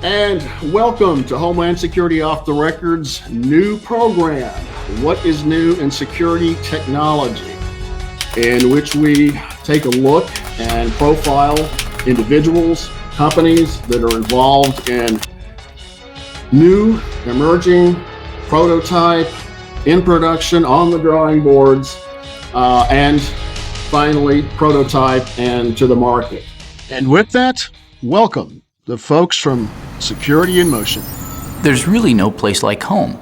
And welcome to Homeland Security Off the Record's new program, What is New in Security Technology, in which we take a look and profile individuals, companies that are involved in new, emerging, prototype, in production, on the drawing boards, and finally prototype and to the market. And with that, welcome the folks from Security in Motion. There's really no place like home,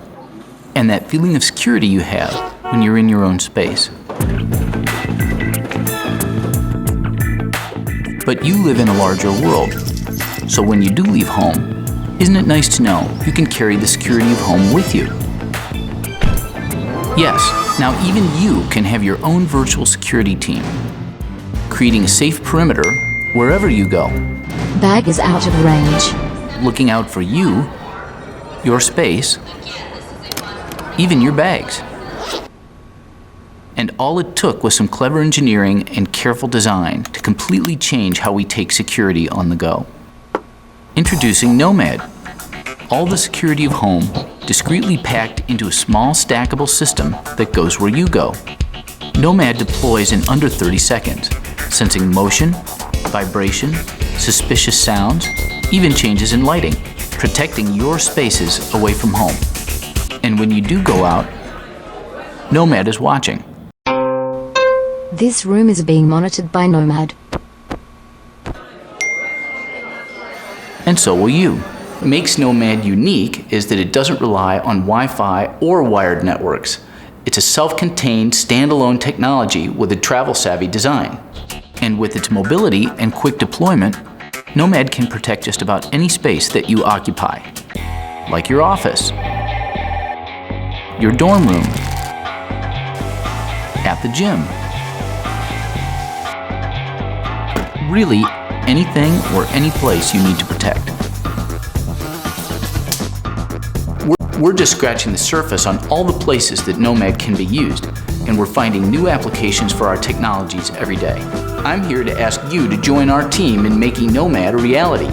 and that feeling of security you have when you're in your own space. But you live in a larger world, so when you do leave home, isn't it nice to know you can carry the security of home with you? Yes, now even you can have your own virtual security team, creating a safe perimeter wherever you go. Bag is out of range. Looking out for you, your space, even your bags. And all it took was some clever engineering and careful design to completely change how we take security on the go. Introducing NOMAD, all the security of home discreetly packed into a small stackable system that goes where you go. NOMAD deploys in under 30 seconds, sensing motion, vibration, suspicious sounds, even changes in lighting, protecting your spaces away from home. And when you do go out, NOMAD is watching. This room is being monitored by NOMAD. And so will you. What makes NOMAD unique is that it doesn't rely on Wi-Fi or wired networks. It's a self-contained, standalone technology with a travel-savvy design. And with its mobility and quick deployment, NOMAD can protect just about any space that you occupy, like your office, your dorm room, at the gym. Really, anything or any place you need to protect. We're just scratching the surface on all the places that NOMAD can be used, and we're finding new applications for our technologies every day. I'm here to ask you to join our team in making NOMAD a reality.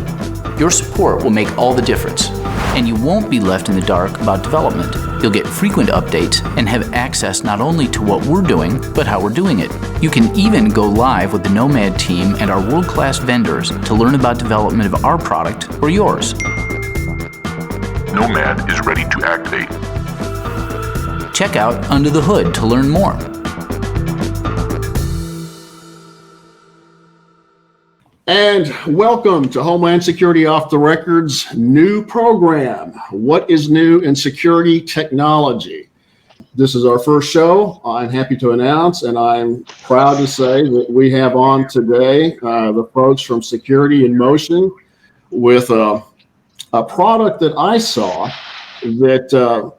Your support will make all the difference, and you won't be left in the dark about development. You'll get frequent updates and have access not only to what we're doing, but how we're doing it. You can even go live with the NOMAD team and our world-class vendors to learn about development of our product or yours. NOMAD is ready to activate. Check out Under the Hood to learn more. And welcome to Homeland Security Off the Record's new program, What is New in Security Technology. This is our first show. I'm happy to announce, and I'm proud to say that we have on today the folks from Security in Motion with a product that I saw that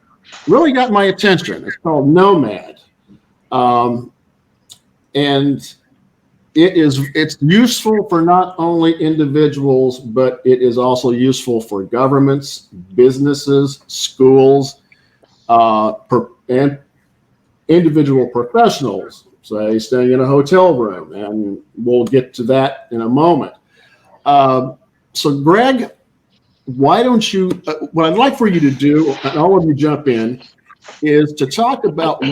really got my attention. It's called NOMAD. And it's useful for not only individuals, but it is also useful for governments, businesses, schools, and individual professionals, say staying in a hotel room, and we'll get to that in a moment. So Greg, why don't you, what I'd like for you to do, and all of you jump in, is to talk about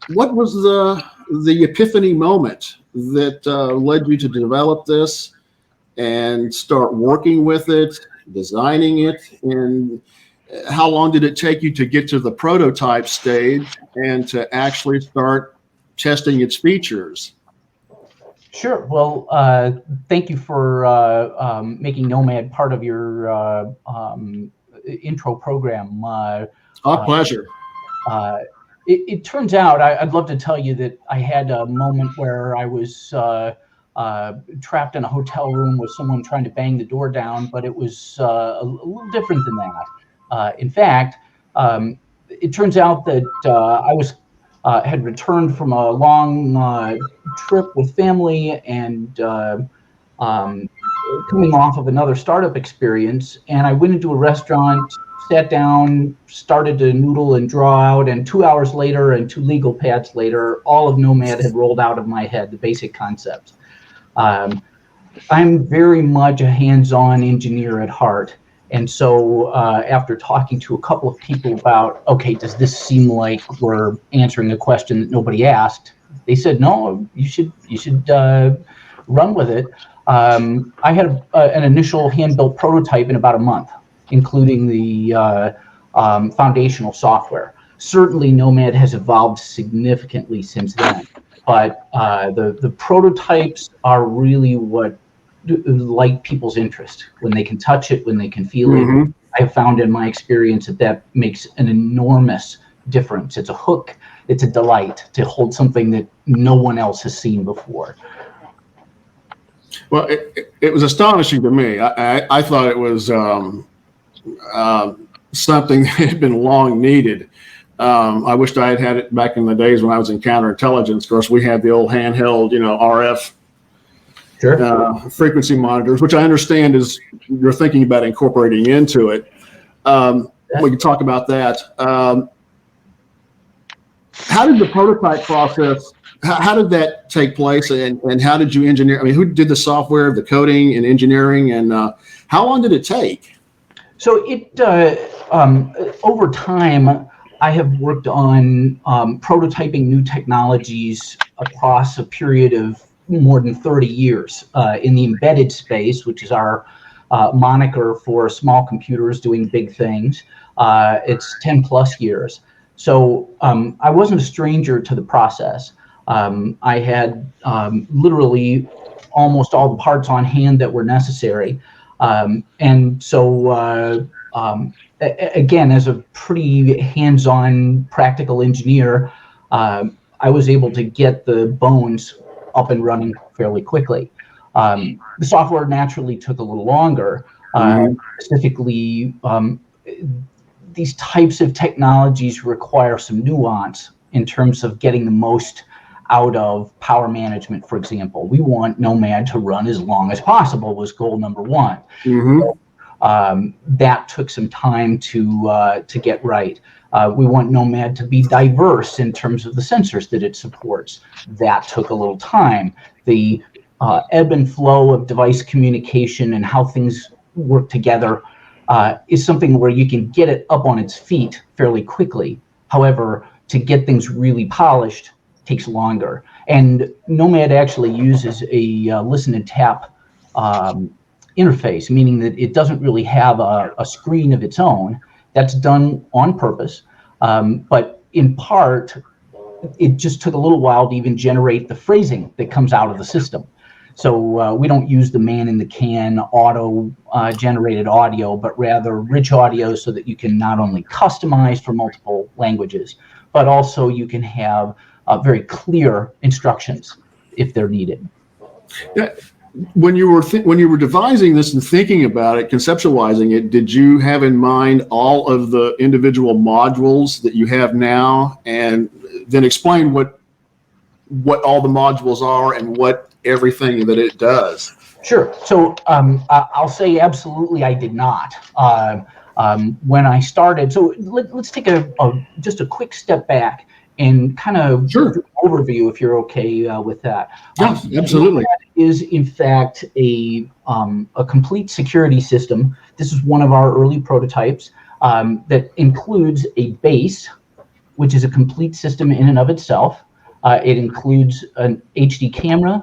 what was the epiphany moment that led you to develop this and start working with it, designing it, and how long did it take you to get to the prototype stage and to actually start testing its features? Sure. Well, thank you for making NOMAD part of your intro program. Our pleasure. It turns out, I'd love to tell you that I had a moment where I was trapped in a hotel room with someone trying to bang the door down, but it was a little different than that. In fact, it turns out that I had returned from a long trip with family and coming off of another startup experience, and I went into a restaurant, sat down, started to noodle and draw out, and 2 hours later and 2 legal pads later, all of NOMAD had rolled out of my head, the basic concepts. I'm very much a hands-on engineer at heart, And so after talking to a couple of people about, okay, does this seem like we're answering a question that nobody asked? They said, no, you should run with it. I had an initial hand-built prototype in about a month, including the foundational software. Certainly, NOMAD has evolved significantly since then, but the prototypes are really what light people's interest when they can touch it, when they can feel it. I have found in my experience that makes an enormous difference. It's a hook. It's a delight to hold something that no one else has seen before. Well, it was astonishing to me. I thought it was something that had been long needed. I wished I had it back in the days when I was in counterintelligence. Of course, we had the old handheld, RF frequency monitors, which I understand is you're thinking about incorporating into it. We can talk about that. How did the prototype process? How did that take place, and how did you engineer? I mean, who did the software, the coding, and engineering, and how long did it take? So it over time, I have worked on prototyping new technologies across a period of more than 30 years in the embedded space, which is our moniker for small computers doing big things. It's 10 plus years. So I wasn't a stranger to the process. I had literally almost all the parts on hand that were necessary. And so, again, as a pretty hands-on practical engineer, I was able to get the bones up and running fairly quickly. The software naturally took a little longer. Specifically, these types of technologies require some nuance in terms of getting the most out of power management, for example. We want NOMAD to run as long as possible was goal number one. So, that took some time to get right. We want NOMAD to be diverse in terms of the sensors that it supports. That took a little time. The ebb and flow of device communication and how things work together is something where you can get it up on its feet fairly quickly. However, to get things really polished takes longer. And NOMAD actually uses a listen and tap interface, meaning that it doesn't really have a screen of its own. That's done on purpose. But in part, it just took a little while to even generate the phrasing that comes out of the system. So we don't use the man-in-the-can auto-generated audio, but rather rich audio so that you can not only customize for multiple languages, but also you can have very clear instructions if they're needed. Yeah. When you were devising this and thinking about it, conceptualizing it, did you have in mind all of the individual modules that you have now, and then explain what all the modules are and what everything that it does? Sure. So I'll say absolutely I did not. When I started, so let's take just a quick step back and kind of Sure. overview, if you're okay with that. Yeah, absolutely. Is in fact a complete security system. This is one of our early prototypes that includes a base, which is a complete system in and of itself. It includes an HD camera,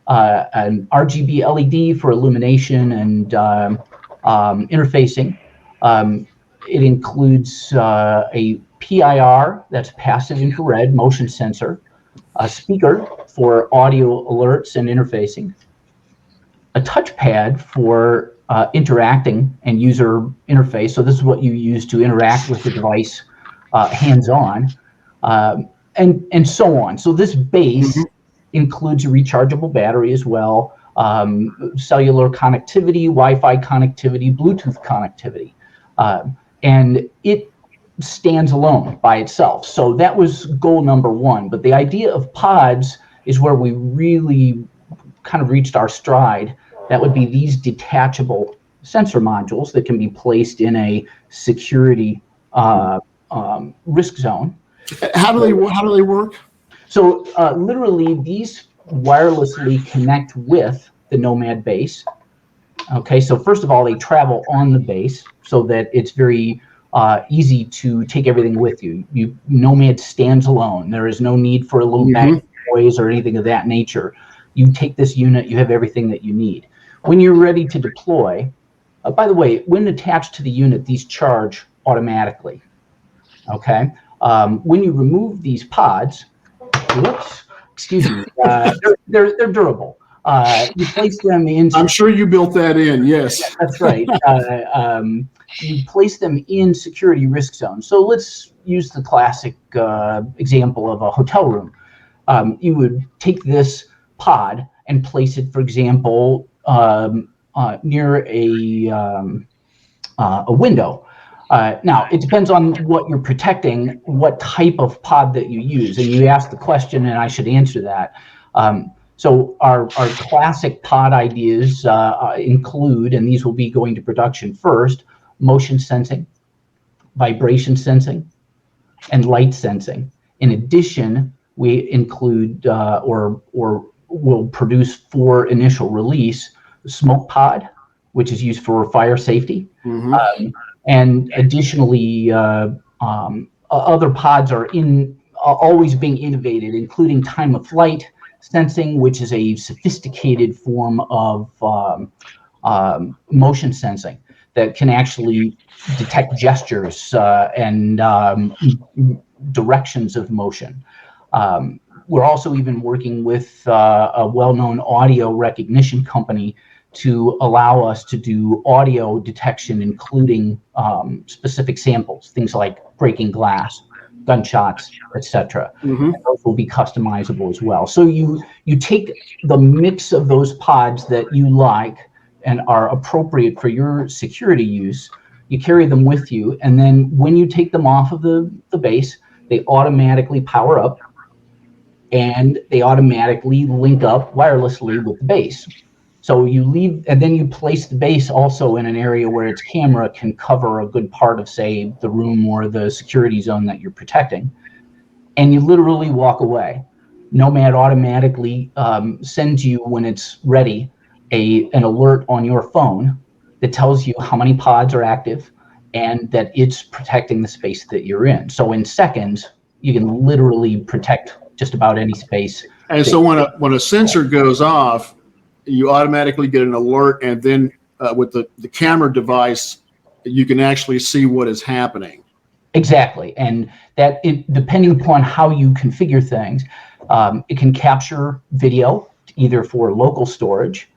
an RGB LED for illumination and interfacing. It includes a PIR, that's passive infrared motion sensor, a speaker for audio alerts and interfacing, a touchpad for interacting and user interface. So this is what you use to interact with the device hands-on, and so on. So this base includes a rechargeable battery as well, cellular connectivity, Wi-Fi connectivity, Bluetooth connectivity, and it stands alone by itself. So that was goal number one. But the idea of pods is where we really kind of reached our stride. That would be these detachable sensor modules that can be placed in a security risk zone. How do they work? So literally, these wirelessly connect with the NOMAD base. Okay, so first of all, they travel on the base so that it's very easy to take everything with you. Nomad stands alone. There is no need for a little bag of toys or anything of that nature. You take this unit, you have everything that you need. When you're ready to deploy, by the way, when attached to the unit, these charge automatically. Okay, when you remove these pods, whoops, excuse me, they're durable. You place them in. I'm sure you built that in. Yes, that's right. You place them in security risk zones. So let's use the classic example of a hotel room. You would take this pod and place it, for example, near a window. Now, it depends on what you're protecting, what type of pod that you use. And you asked the question, and I should answer that. So our classic pod ideas include, and these will be going to production first, motion sensing, vibration sensing, and light sensing. In addition, we include or will produce for initial release smoke pod, which is used for fire safety. And additionally, other pods are always being innovated, including time of flight sensing, which is a sophisticated form of motion sensing that can actually detect gestures and directions of motion. We're also even working with a well-known audio recognition company to allow us to do audio detection, including specific samples, things like breaking glass, gunshots, etc. Those will be customizable as well. So you take the mix of those pods that you like and are appropriate for your security use, you carry them with you, and then when you take them off of the base, they automatically power up and they automatically link up wirelessly with the base. So you leave, and then you place the base also in an area where its camera can cover a good part of, say, the room or the security zone that you're protecting. And you literally walk away. Nomad automatically sends you, when it's ready, an alert on your phone that tells you how many pods are active and that it's protecting the space that you're in. So in seconds, you can literally protect just about any space. And so when a sensor goes off, you automatically get an alert, and then with the camera device, you can actually see what is happening. Exactly, and that depending upon how you configure things, it can capture video either for local storage.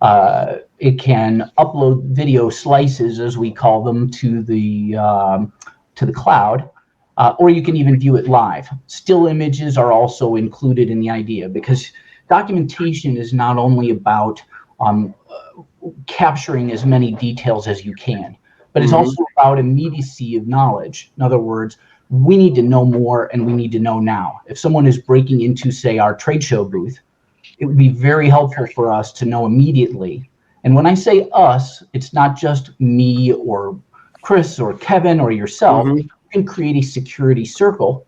It can upload video slices, as we call them, to the cloud, or you can even view it live. Still images are also included in the idea, because documentation is not only about capturing as many details as you can, but it's also about immediacy of knowledge. In other words, we need to know more, and we need to know now. If someone is breaking into, say, our trade show booth, it would be very helpful for us to know immediately. And when I say us, it's not just me or Chris or Kevin or yourself. You can create a security circle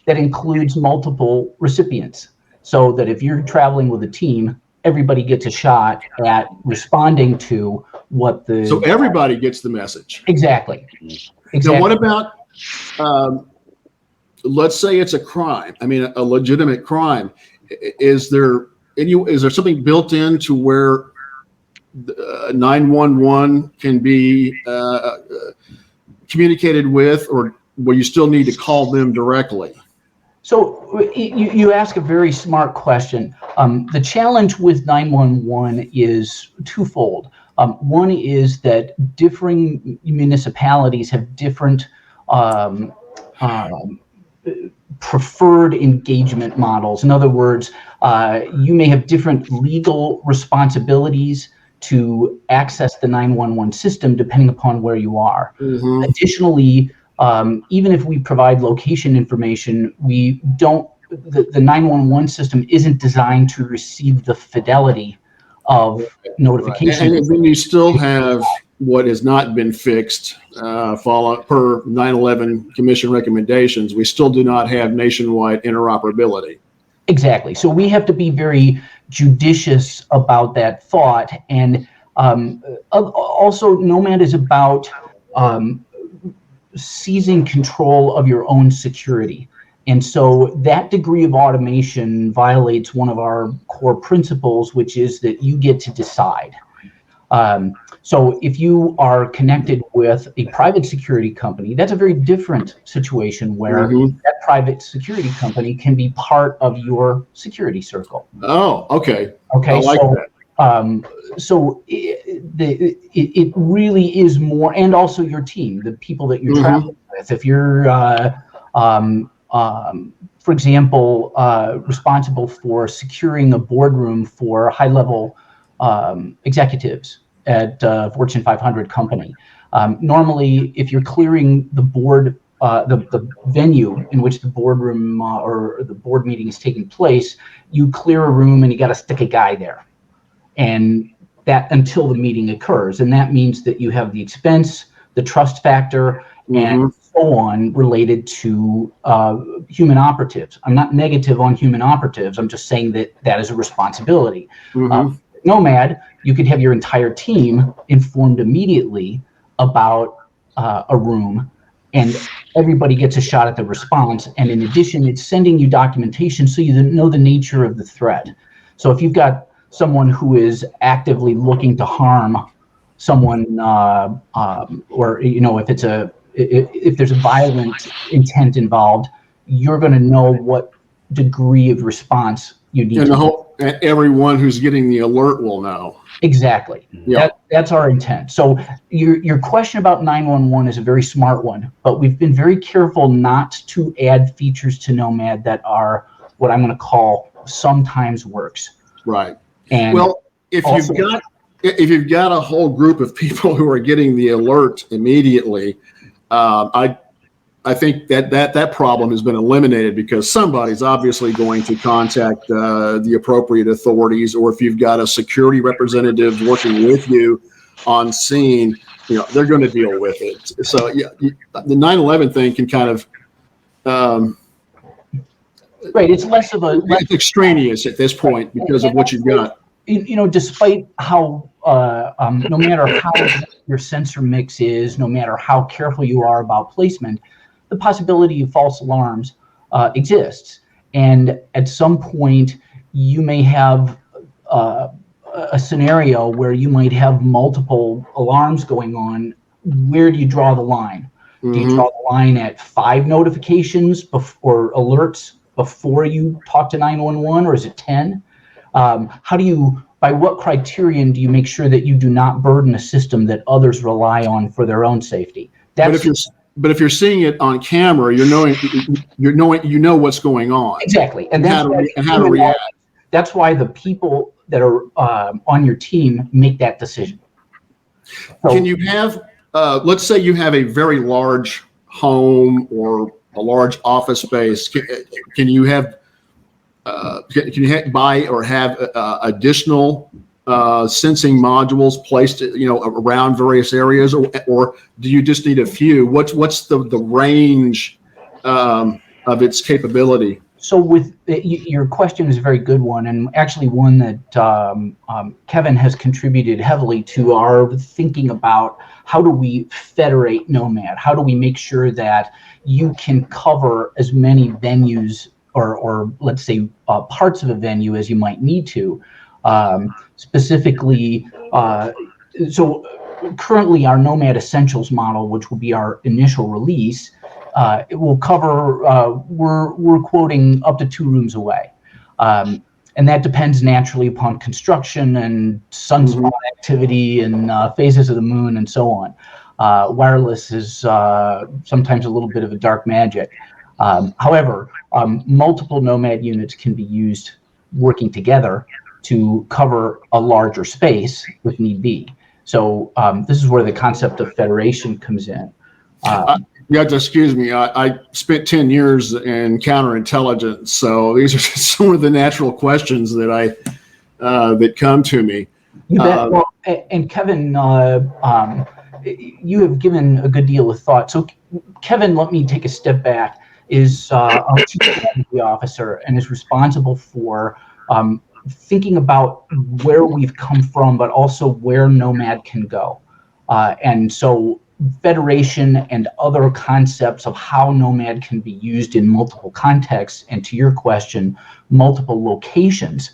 that includes multiple recipients, so that if you're traveling with a team, everybody gets a shot at responding to what the... So everybody gets the message. Exactly. Now, what about, let's say it's a crime, I mean, a legitimate crime. Is there something built in to where 911 can be communicated with, or will you still need to call them directly? So you ask a very smart question. The challenge with 911 is twofold. One is that differing municipalities have different preferred engagement models. In other words, you may have different legal responsibilities to access the 911 system depending upon where you are. Additionally, even if we provide location information, we don't, the 911 system isn't designed to receive the fidelity of notification. And then you still have what has not been fixed, follow per 9/11 Commission recommendations. We still do not have nationwide interoperability. Exactly. So we have to be very judicious about that thought. And Also, Nomad is about seizing control of your own security. And so that degree of automation violates one of our core principles, which is that you get to decide. So if you are connected with a private security company, that's a very different situation where that private security company can be part of your security circle. Oh, okay. Okay, I like that. So it really is more, and also your team, the people that you're traveling with. If you're, for example, responsible for securing a boardroom for high-level executives at a Fortune 500 company, normally, if you're clearing the board, the venue in which the boardroom or the board meeting is taking place, you clear a room and you got to stick a guy there. And that until the meeting occurs. And that means that you have the expense, the trust factor, and so on related to human operatives. I'm not negative on human operatives. I'm just saying that that is a responsibility. Nomad, you could have your entire team informed immediately about a room, and everybody gets a shot at the response. And in addition, it's sending you documentation so you know the nature of the threat. So if you've got someone who is actively looking to harm someone, or if there's a violent intent involved, you're going to know what degree of response you need. And everyone who's getting the alert will know. Exactly. Yeah. That's our intent. So your question about 911 is a very smart one, but we've been very careful not to add features to Nomad that are what I'm going to call sometimes works. Right. And well, if you've got a whole group of people who are getting the alert immediately, I think that problem has been eliminated because somebody's obviously going to contact the appropriate authorities, or if you've got a security representative working with you on scene, they're going to deal with it. So yeah, the 9/11 thing can kind of right. It's less of a it's extraneous at this point because of what you've got. Despite how, no matter how your sensor mix is, no matter how careful you are about placement, the possibility of false alarms exists. And at some point, you may have a scenario where you might have multiple alarms going on. Where do you draw the line? Do you draw the line at 5 notifications or alerts before you talk to 911, or is it 10? By what criterion do you make sure that you do not burden a system that others rely on for their own safety? But if you're seeing it on camera, you know what's going on. Exactly, and how to react. That's why the people that are on your team make that decision. So, can you have, let's say you have a very large home or a large office space. Can you have buy or have additional sensing modules placed, around various areas, or do you just need a few? What's the range of its capability? So with your question is a very good one, and actually one that Kevin has contributed heavily to our thinking about how do we federate Nomad? How do we make sure that you can cover as many venues or let's say parts of a venue as you might need to? Specifically, so currently our Nomad Essentials model, which will be our initial release, it will cover, we're quoting up to 2 rooms away. And that depends naturally upon construction and sunspot activity and phases of the moon and so on. Wireless is sometimes a little bit of a dark magic. However, multiple Nomad units can be used working together to cover a larger space if need be. So this is where the concept of federation comes in. You have to excuse me. I spent 10 years in counterintelligence, so these are just some of the natural questions that that come to me. You bet. Well, and Kevin, you have given a good deal of thought. So, Kevin, let me take a step back. Is our chief strategy officer and is responsible for thinking about where we've come from, but also where Nomad can go. And so federation and other concepts of how Nomad can be used in multiple contexts, and to your question, multiple locations,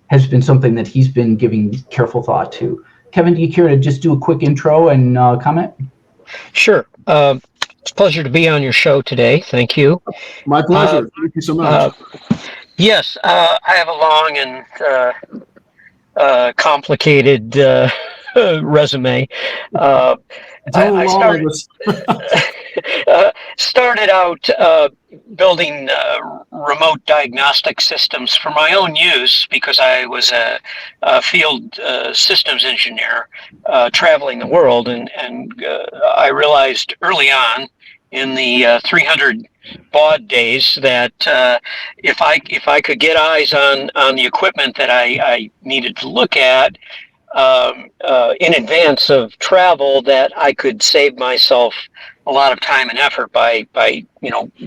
has been something that he's been giving careful thought to. Kevin, do you care to just do a quick intro and comment? Sure. It's a pleasure to be on your show today. Thank you. My pleasure. Thank you so much. Yes, I have a long and complicated resume. I started out building remote diagnostic systems for my own use because I was a field systems engineer traveling the world, and I realized early on in the 300 baud days that if I could get eyes on the equipment that I needed to look at in advance of travel, that I could save myself a lot of time and effort by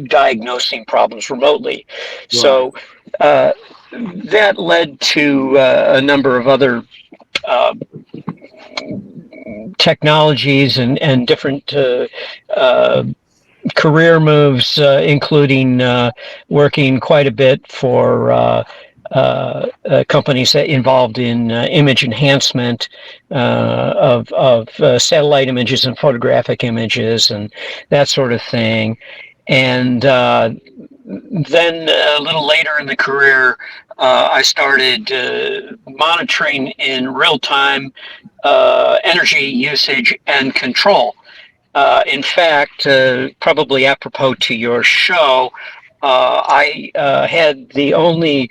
diagnosing problems remotely. Right. So that led to a number of other technologies and different career moves, including working quite a bit for companies that involved in image enhancement of satellite images and photographic images and that sort of thing. And then a little later in the career, I started monitoring in real time energy usage and control. In fact, probably apropos to your show, I had the only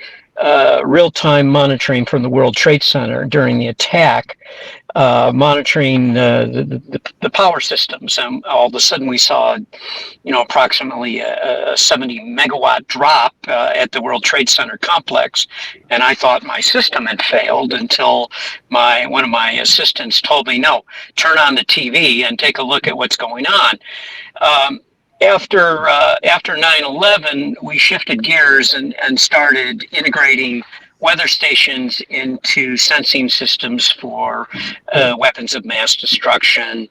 real-time monitoring from the World Trade Center during the attack, monitoring the power systems. And all of a sudden we saw, approximately a 70 megawatt drop at the World Trade Center complex. And I thought my system had failed until one of my assistants told me, no, turn on the TV and take a look at what's going on. After 9/11, we shifted gears and started integrating weather stations into sensing systems for weapons of mass destruction,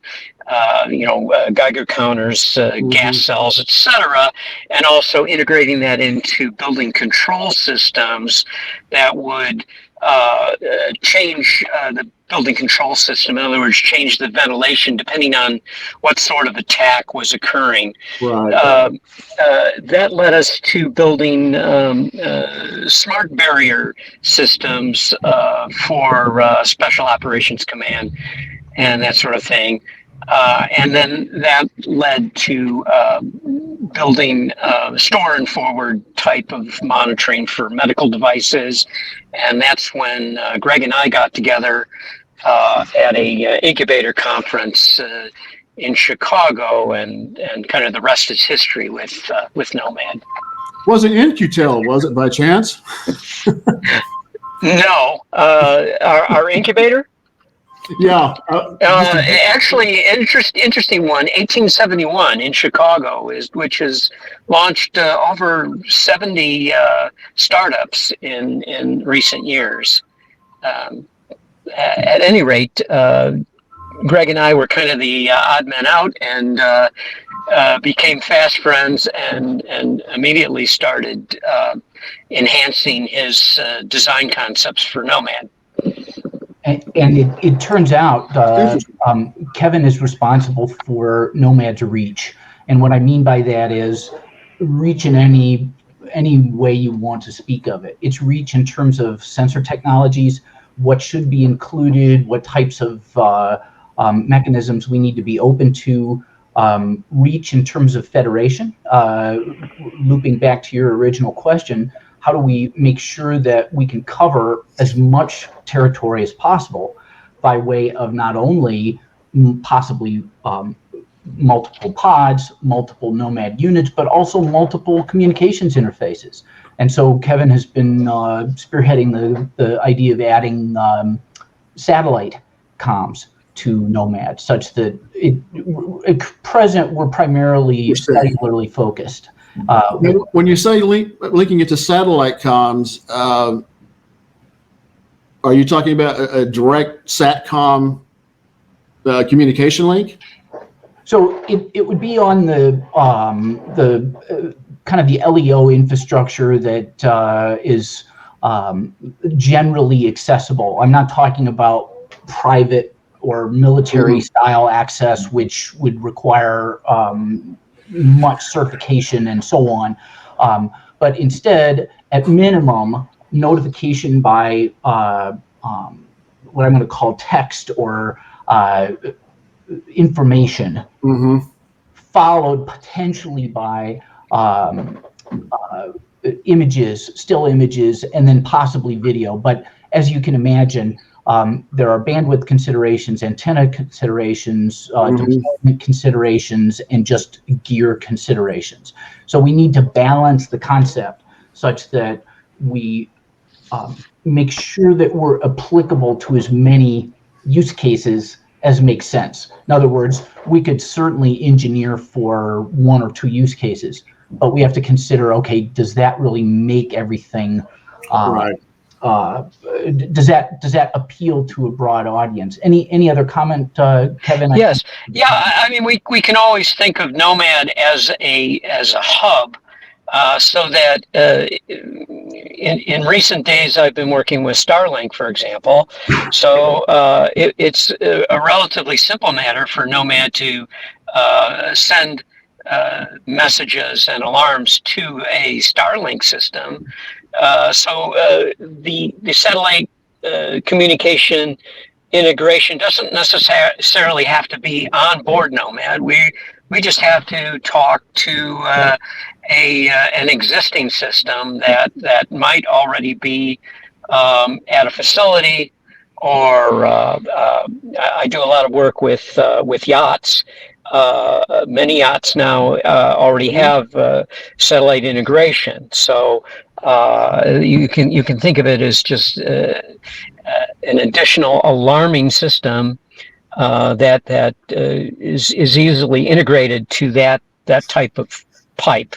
Geiger counters, gas cells, etc., and also integrating that into building control systems that would change the building control system. In other words, change the ventilation depending on what sort of attack was occurring. Right. That led us to building smart barrier systems for Special Operations Command and that sort of thing. And then that led to building store and forward type of monitoring for medical devices. And that's when Greg and I got together at a incubator conference in Chicago, and kind of the rest is history with Nomad. Was it In-Q-Tel, was it by chance? No, our incubator? Yeah. Actually, interesting one. 1871 in Chicago, which has launched over 70 startups in recent years. At any rate, Greg and I were kind of the odd men out, and became fast friends, and immediately started enhancing his design concepts for Nomad. And it turns out Kevin is responsible for Nomad's reach. And what I mean by that is reach in any way you want to speak of it. It's reach in terms of sensor technologies, what should be included, what types of mechanisms we need to be open to, reach in terms of federation. Looping back to your original question, how do we make sure that we can cover as much territory as possible by way of not only possibly multiple pods, multiple Nomad units, but also multiple communications interfaces? And so Kevin has been spearheading the idea of adding satellite comms to Nomad, such that at present we're primarily cellularly focused. When you say linking it to satellite comms, Are you talking about a direct SATCOM communication link? So it would be on the kind of the LEO infrastructure that is generally accessible. I'm not talking about private or military style access, which would require much certification and so on. But instead, at minimum, notification by what I'm going to call text or information, followed potentially by images, still images, and then possibly video. But as you can imagine, there are bandwidth considerations, antenna considerations, deployment considerations, and just gear considerations. So we need to balance the concept such that we make sure that we're applicable to as many use cases as makes sense. In other words, we could certainly engineer for 1 or 2 use cases, but we have to consider, okay, does that really make everything Right. Does that appeal to a broad audience? Any other comment, Kevin? Yes. Yeah. I mean, we can always think of NOMAD as a hub, so that in recent days I've been working with Starlink, for example. So it's a relatively simple matter for NOMAD to send messages and alarms to a Starlink system. So the satellite communication integration doesn't necessarily have to be on board NOMAD. We just have to talk to an existing system that might already be at a facility, or I do a lot of work with yachts. Many yachts now already have satellite integration, so you can think of it as just an additional alarming system that is easily integrated to that type of pipe.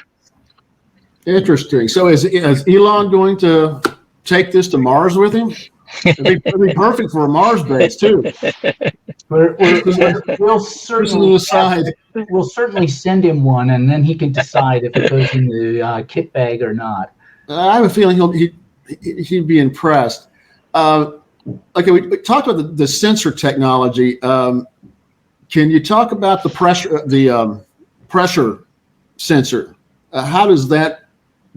Interesting. So is Elon going to take this to Mars with him? It'd be perfect for a Mars base too. We'll certainly send him one, and then he can decide if it goes in the kit bag or not. I have a feeling he'd be impressed. Okay, we talked about the sensor technology. Can you talk about the pressure sensor? How does that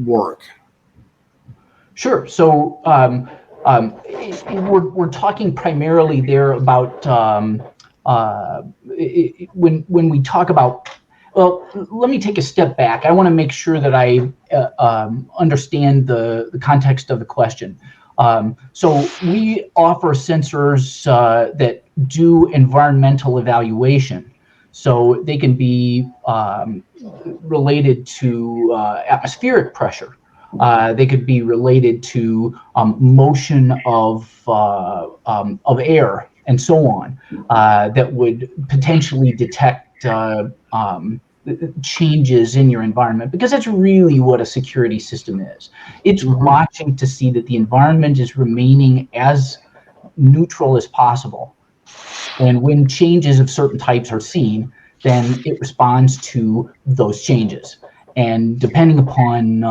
work? Sure. So we're talking primarily there about when we talk about. Well, let me take a step back. I want to make sure that I understand the context of the question. So we offer sensors that do environmental evaluation. So they can be related to atmospheric pressure. They could be related to motion of air and so on, that would potentially detect changes in your environment, because that's really what a security system is. It's watching to see that the environment is remaining as neutral as possible. And when changes of certain types are seen, then it responds to those changes. And depending upon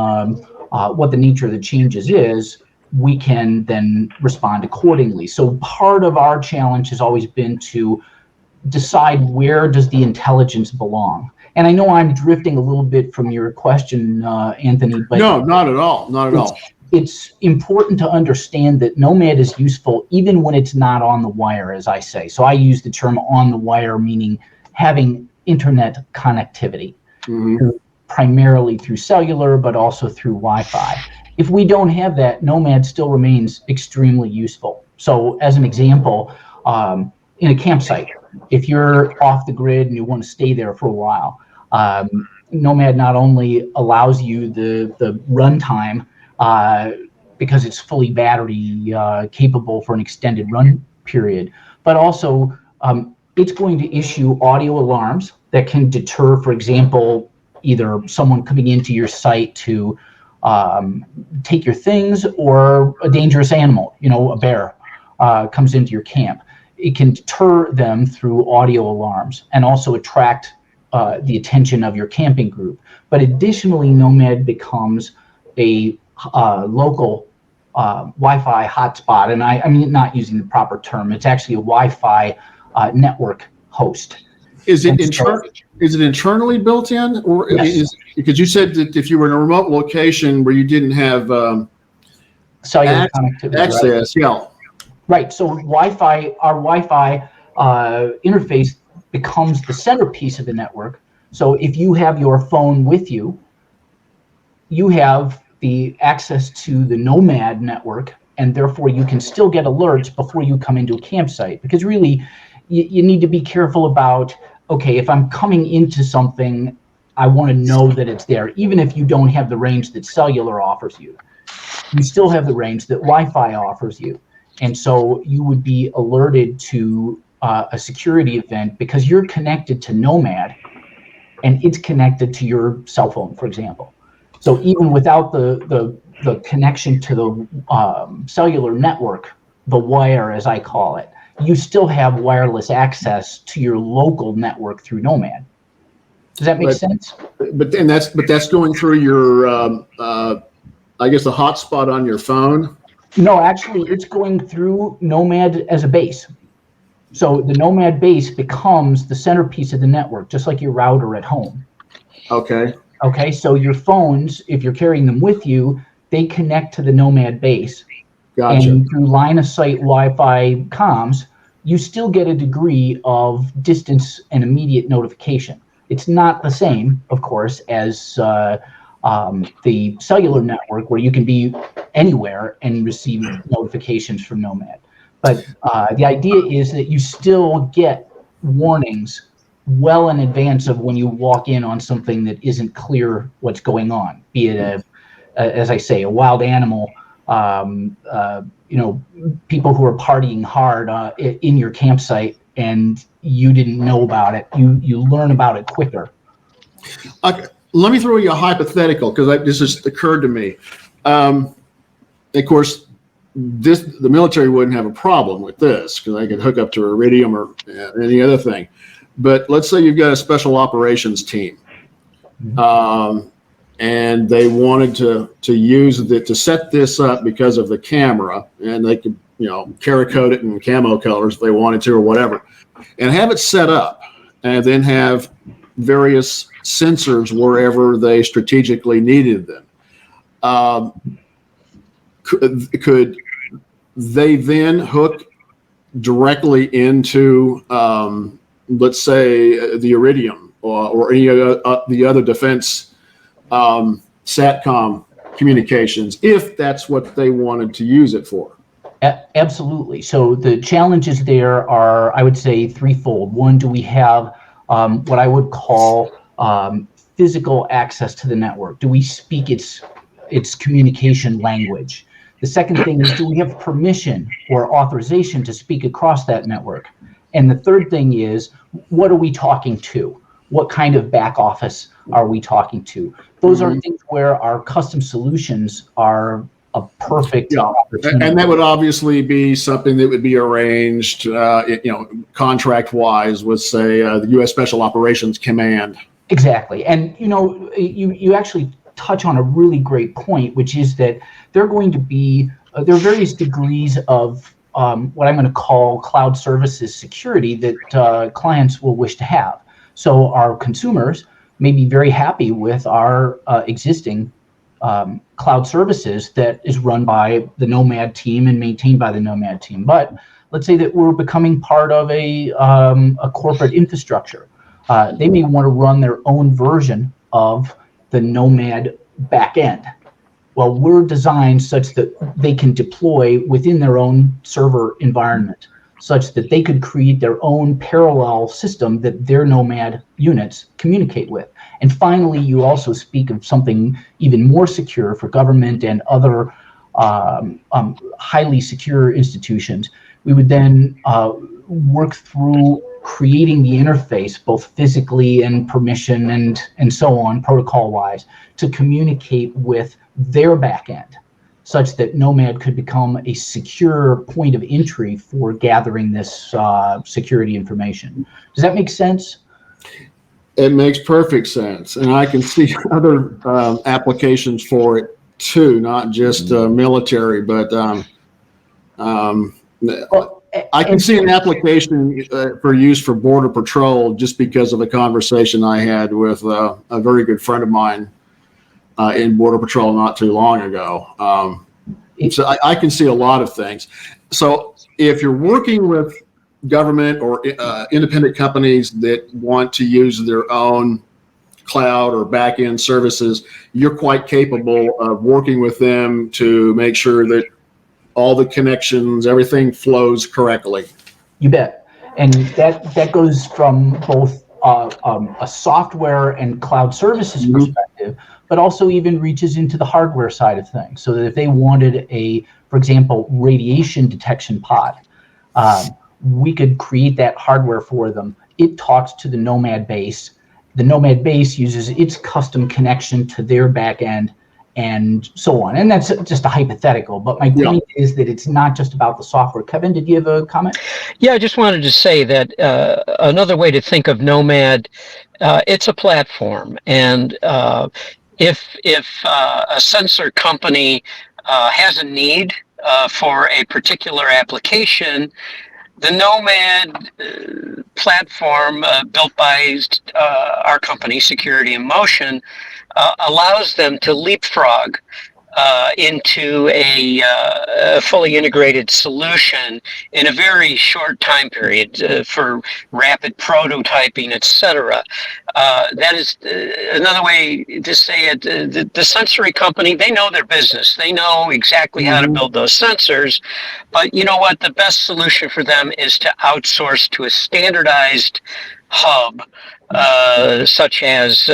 what the nature of the changes is, we can then respond accordingly. So part of our challenge has always been to decide, where does the intelligence belong? And I know I'm drifting a little bit from your question, Anthony, but no, not at all. Not at all. It's important to understand that NOMAD is useful even when it's not on the wire, as I say. So I use the term on the wire, meaning having internet connectivity, primarily through cellular, but also through Wi-Fi. If we don't have that, NOMAD still remains extremely useful. So as an example, in a campsite, if you're off the grid and you want to stay there for a while, NOMAD not only allows you the runtime, because it's fully battery capable for an extended run period, but also it's going to issue audio alarms that can deter, for example, either someone coming into your site to take your things, or a dangerous animal, a bear. comes into your camp, it can deter them through audio alarms and also attract the attention of your camping group. But additionally, Nomad becomes a local Wi-Fi hotspot, and I'm not using the proper term. It's actually a Wi-Fi network host. Is it internally built in, or Yes. Because you said that if you were in a remote location where you didn't have Cellular connectivity, access, right? yeah. Right. So our Wi-Fi interface becomes the centerpiece of the network. So if you have your phone with you, you have the access to the Nomad network, and therefore you can still get alerts before you come into a campsite. Because really, you need to be careful about, okay, if I'm coming into something, I want to know that it's there, even if you don't have the range that cellular offers you. You still have the range that Wi-Fi offers you. And so you would be alerted to a security event because you're connected to Nomad and it's connected to your cell phone, for example. So even without the connection to the cellular network, the wire, as I call it, you still have wireless access to your local network through Nomad. Does that make sense? But that's going through your, I guess, the hotspot on your phone. No, actually, it's going through Nomad as a base. So the Nomad base becomes the centerpiece of the network, just like your router at home. Okay. Okay, so your phones, if you're carrying them with you, they connect to the Nomad base. Gotcha. And through line of sight Wi-Fi comms, you still get a degree of distance and immediate notification. It's not the same, of course, as the cellular network where you can be anywhere and receive notifications from Nomad. But the idea is that you still get warnings well in advance of when you walk in on something that isn't clear what's going on, be it as I say, a wild animal, people who are partying hard in your campsite and you didn't know about it. You learn about it quicker. Let me throw you a hypothetical because this just occurred to me. Of course, the military wouldn't have a problem with this because they could hook up to Iridium or any other thing. But let's say you've got a special operations team, and they wanted to use it to set this up because of the camera, and they could Cerakote it in camo colors if they wanted to or whatever, and have it set up, and then have various sensors wherever they strategically needed them. Could they then hook directly into, let's say, the Iridium or any of the other defense SATCOM communications, if that's what they wanted to use it for? Absolutely. So the challenges there are, I would say, threefold. One, do we have what I would call physical access to the network? Do we speak its communication language? The second thing is, do we have permission or authorization to speak across that network? And the third thing is, what are we talking to? What kind of back office are we talking to? Those are things where our custom solutions are a perfect opportunity. And that would obviously be something that would be arranged, contract-wise with, say, the U.S. Special Operations Command. Exactly. And, you actually touch on a really great point, which is that there are going to be, there are various degrees of what I'm going to call cloud services security that clients will wish to have. So our consumers may be very happy with our existing cloud services that is run by the Nomad team and maintained by the Nomad team. But let's say that we're becoming part of a corporate infrastructure. They may want to run their own version of the Nomad backend. Well, we're designed such that they can deploy within their own server environment, such that they could create their own parallel system that their Nomad units communicate with. And finally, you also speak of something even more secure for government and other highly secure institutions. We would then work through creating the interface, both physically and permission and so on, protocol-wise, to communicate with their backend. such that Nomad could become a secure point of entry for gathering this security information. Does that make sense? It makes perfect sense, and I can see other applications for it too, not just military, but I can see an application for use for Border Patrol just because of a conversation I had with a very good friend of mine in Border Patrol not too long ago. So I can see a lot of things. So if you're working with government or independent companies that want to use their own cloud or back-end services, you're quite capable of working with them to make sure that all the connections, everything flows correctly. You bet. And that goes from both a software and cloud services perspective, but also even reaches into the hardware side of things. So that if they wanted for example, radiation detection pod, we could create that hardware for them. It talks to the Nomad base. The Nomad base uses its custom connection to their back end, and so on. And that's just a hypothetical, but my point is that it's not just about the software. Kevin, did you have a comment? Yeah, I just wanted to say that another way to think of Nomad, it's a platform, and if a sensor company has a need for a particular application, the Nomad platform built by our company, Security in Motion, allows them to leapfrog into a fully integrated solution in a very short time period for rapid prototyping, etc. That is another way to say it. The sensory company, they know their business. They know exactly how to build those sensors. But you know what? The best solution for them is to outsource to a standardized hub, such as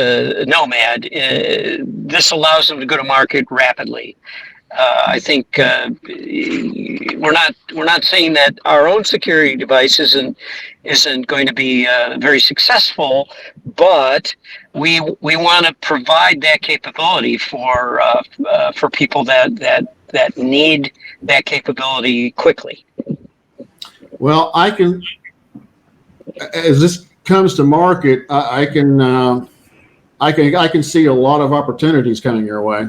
Nomad. This allows them to go to market rapidly. I think we're not saying that our own security device isn't going to be very successful, but we want to provide that capability for people that need that capability quickly. Well, I can, as this comes to market, I can see a lot of opportunities coming your way.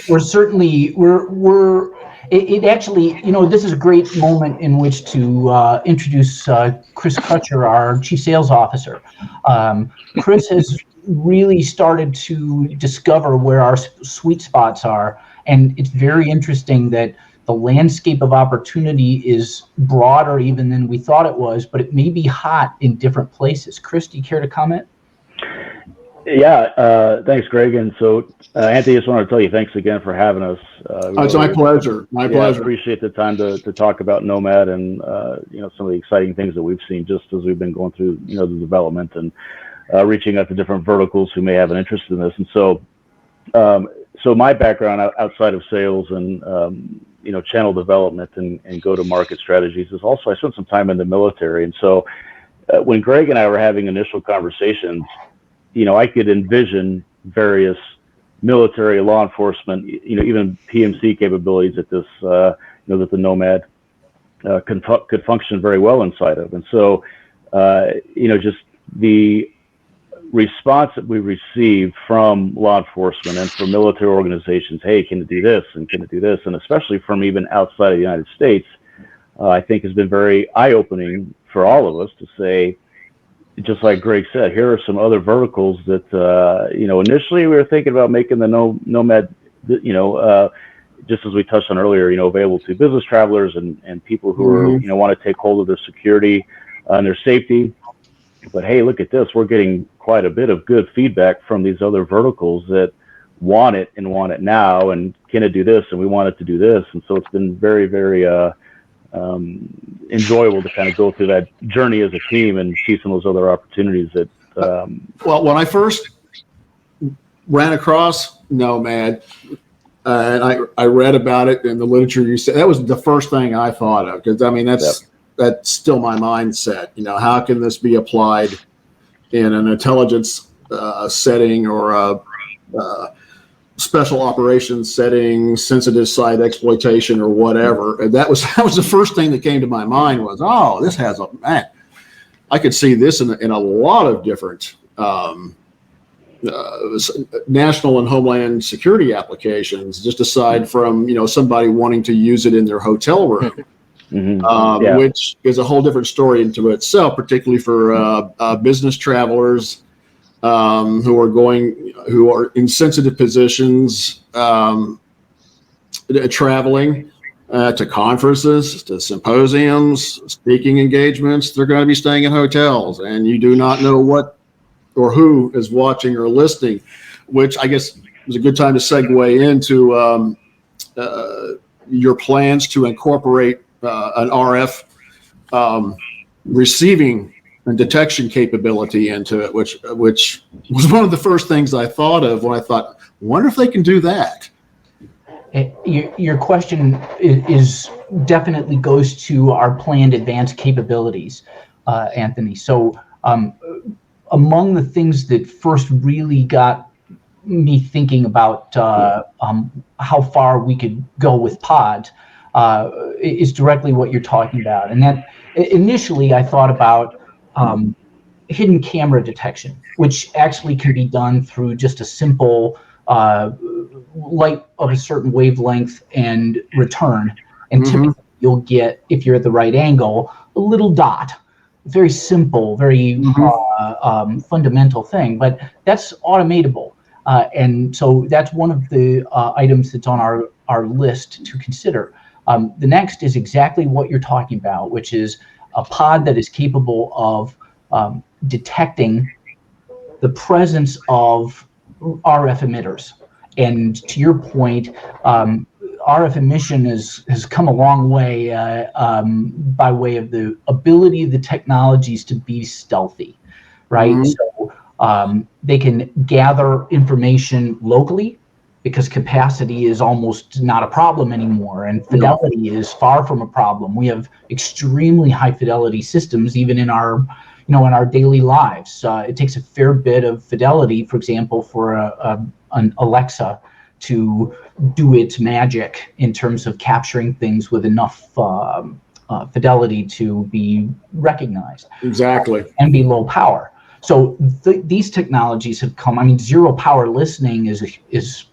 We're certainly it actually, this is a great moment in which to introduce Chris Crutcher, our Chief Sales Officer. Chris has really started to discover where our sweet spots are, and it's very interesting that the landscape of opportunity is broader even than we thought it was, but it may be hot in different places. Chris, do you care to comment? Yeah, thanks, Greg. And so, Anthony, I just wanted to tell you thanks again for having us. It's my pleasure. My pleasure. I appreciate the time to talk about Nomad and some of the exciting things that we've seen just as we've been going through the development and reaching out to different verticals who may have an interest in this. And so, my background outside of sales and channel development and go-to-market strategies is also I spent some time in the military. And so, when Greg and I were having initial conversations, I could envision various military, law enforcement, even PMC capabilities that this, that the Nomad could function very well inside of. And so, just the response that we received from law enforcement and from military organizations, hey, can it do this and can it do this? And especially from even outside of the United States, I think has been very eye-opening for all of us to say, just like Greg said, here are some other verticals that, initially we were thinking about making the Nomad, just as we touched on earlier, available to business travelers and people who are, want to take hold of their security and their safety. But hey, look at this. We're getting quite a bit of good feedback from these other verticals that want it and want it now. And can it do this? And we want it to do this. And so it's been very, very enjoyable to kind of go through that journey as a team and see some of those other opportunities that. Well, when I first ran across Nomad, and I read about it in the literature you said, that was the first thing I thought of, because I mean that's still my mindset. How can this be applied in an intelligence setting or special operations settings, sensitive site exploitation, or whatever. And that was the first thing that came to my mind was, oh, this has a man. I could see this in a lot of different national and homeland security applications. Just aside from somebody wanting to use it in their hotel room, which is a whole different story into itself, particularly for business travelers. Who are in sensitive positions, traveling to conferences, to symposiums, speaking engagements. They're going to be staying in hotels, and you do not know what or who is watching or listening, which I guess is a good time to segue into your plans to incorporate an RF receiving and detection capability into it, which was one of the first things I thought of when I thought, wonder if they can do that. Your question is definitely goes to our planned advanced capabilities, Anthony. So among the things that first really got me thinking about how far we could go with pods is directly what you're talking about. And that initially I thought about hidden camera detection, which actually can be done through just a simple light of a certain wavelength and return. And typically you'll get, if you're at the right angle, a little dot. Very simple, very fundamental thing, but that's automatable. And so that's one of the items that's on our list to consider. The next is exactly what you're talking about, which is a pod that is capable of detecting the presence of RF emitters. And to your point, RF emission has come a long way by way of the ability of the technologies to be stealthy, right? So they can gather information locally because capacity is almost not a problem anymore, and fidelity is far from a problem. We have extremely high fidelity systems even in our in our daily lives. It takes a fair bit of fidelity, for example, for an Alexa to do its magic in terms of capturing things with enough fidelity to be recognized. Exactly. And be low power. So these technologies have come. I mean, zero power listening is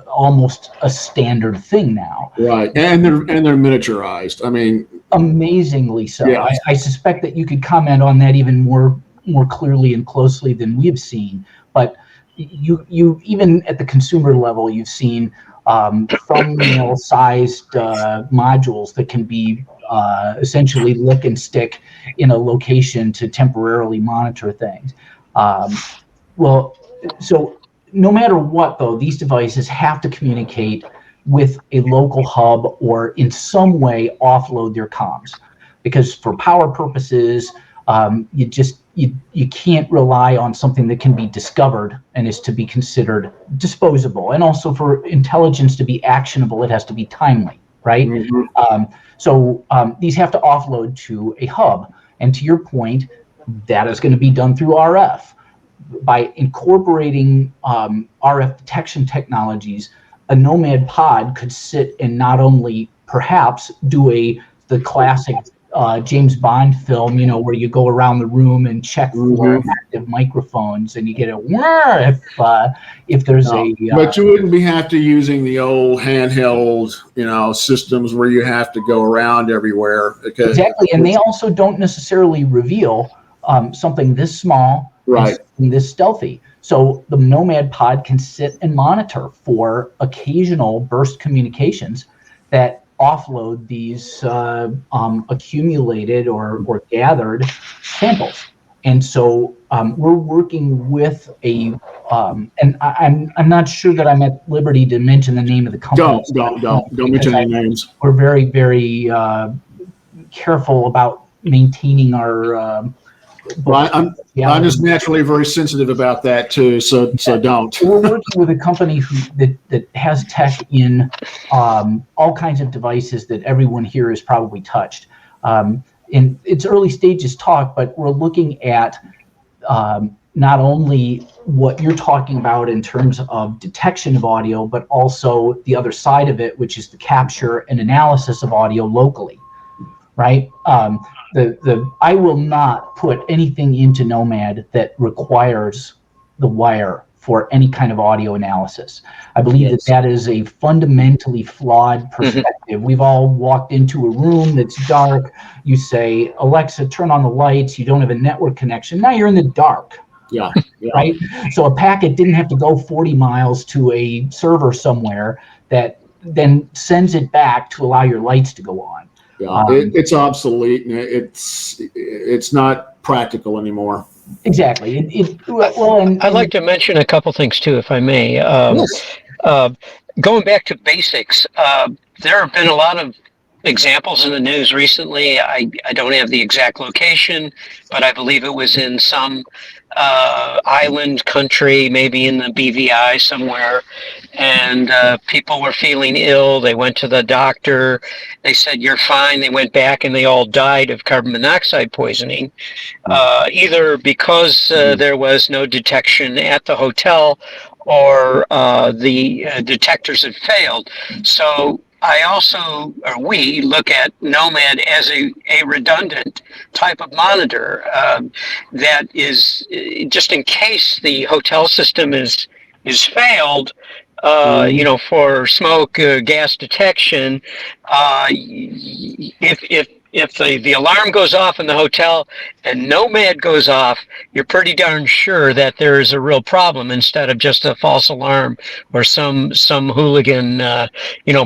almost a standard thing now. Right, and they're miniaturized. I mean, amazingly so. Yeah. I suspect that you could comment on that even more clearly and closely than we have seen. But you even at the consumer level, you've seen thumbnail-sized modules that can be essentially lick and stick in a location to temporarily monitor things. Well, so no matter what, though, these devices have to communicate with a local hub or in some way offload their comms, because for power purposes, you can't rely on something that can be discovered and is to be considered disposable. And also for intelligence to be actionable, it has to be timely, right? So these have to offload to a hub. And to your point, that is going to be done through RF. By incorporating RF detection technologies, a NOMAD pod could sit and not only perhaps do the classic James Bond film, where you go around the room and check for active microphones, and you get a whir if there's a. But you wouldn't have to using the old handheld, systems where you have to go around everywhere. Exactly, and they also don't necessarily reveal something this small, right, and this stealthy. So the NOMAD pod can sit and monitor for occasional burst communications that offload these accumulated or gathered samples. And so we're working with and I'm not sure that I'm at liberty to mention the name of the company. Don't mention any names. We're very, very careful about maintaining our. Well, I'm just naturally very sensitive about that too, so don't. We're working with a company that has tech in all kinds of devices that everyone here has probably touched. In its early stages talk, but we're looking at not only what you're talking about in terms of detection of audio, but also the other side of it, which is the capture and analysis of audio locally, right? I will not put anything into Nomad that requires the wire for any kind of audio analysis. I believe that is a fundamentally flawed perspective. We've all walked into a room that's dark. You say, Alexa, turn on the lights. You don't have a network connection. Now you're in the dark. Yeah. Right? So a packet didn't have to go 40 miles to a server somewhere that then sends it back to allow your lights to go on. Yeah, it's obsolete, and it's not practical anymore. Exactly. I'd like to mention a couple things too, if I may. Yes. Going back to basics, there have been a lot of examples in the news recently. I don't have the exact location, but I believe it was in some island country, maybe in the BVI somewhere, and people were feeling ill. They went to the doctor. They said, "You're fine." They went back and they all died of carbon monoxide poisoning, either because there was no detection at the hotel or the detectors had failed. So we look at Nomad as a redundant type of monitor that is just in case the hotel system is failed, for smoke, gas detection. If the alarm goes off in the hotel and Nomad goes off, you're pretty darn sure that there is a real problem instead of just a false alarm or some hooligan,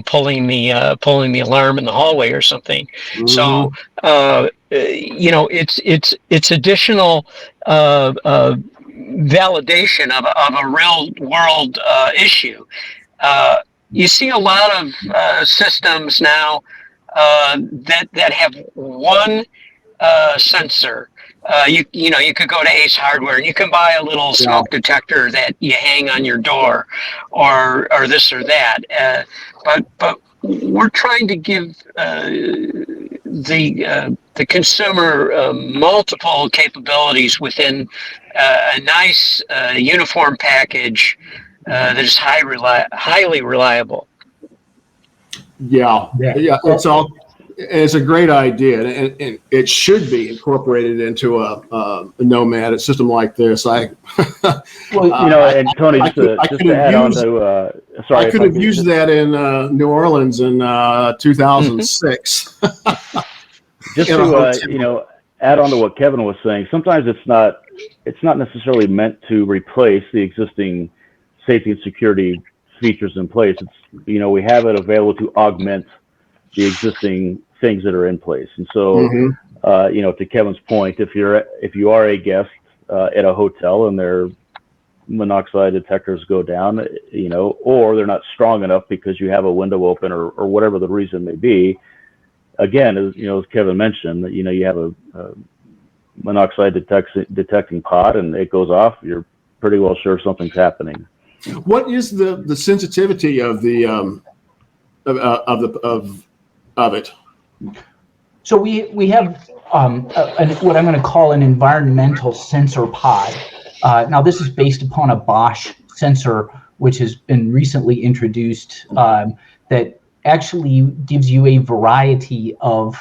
pulling the alarm in the hallway or something. Mm-hmm. So, it's additional validation of a real world issue. You see a lot of systems now that have one sensor. You could go to Ace Hardware and you can buy a little smoke detector that you hang on your door, or this or that. But we're trying to give the consumer multiple capabilities within a nice uniform package that is highly reliable. Yeah. It's a great idea, and it should be incorporated into a Nomad system like this. And Tony, just to add on to, sorry, I could have used that in New Orleans in 2006. Just to add on to what Kevin was saying, sometimes it's not necessarily meant to replace the existing safety and security features in place. It's we have it available to augment the existing things that are in place. And so, to Kevin's point, if you are a guest at a hotel and their monoxide detectors go down, or they're not strong enough because you have a window open or whatever the reason may be, again, as Kevin mentioned, you have a monoxide detecting pod and it goes off, you're pretty well sure something's happening. What is the sensitivity of the of it? So we have what I'm going to call an environmental sensor pod. Now this is based upon a Bosch sensor, which has been recently introduced, that actually gives you a variety of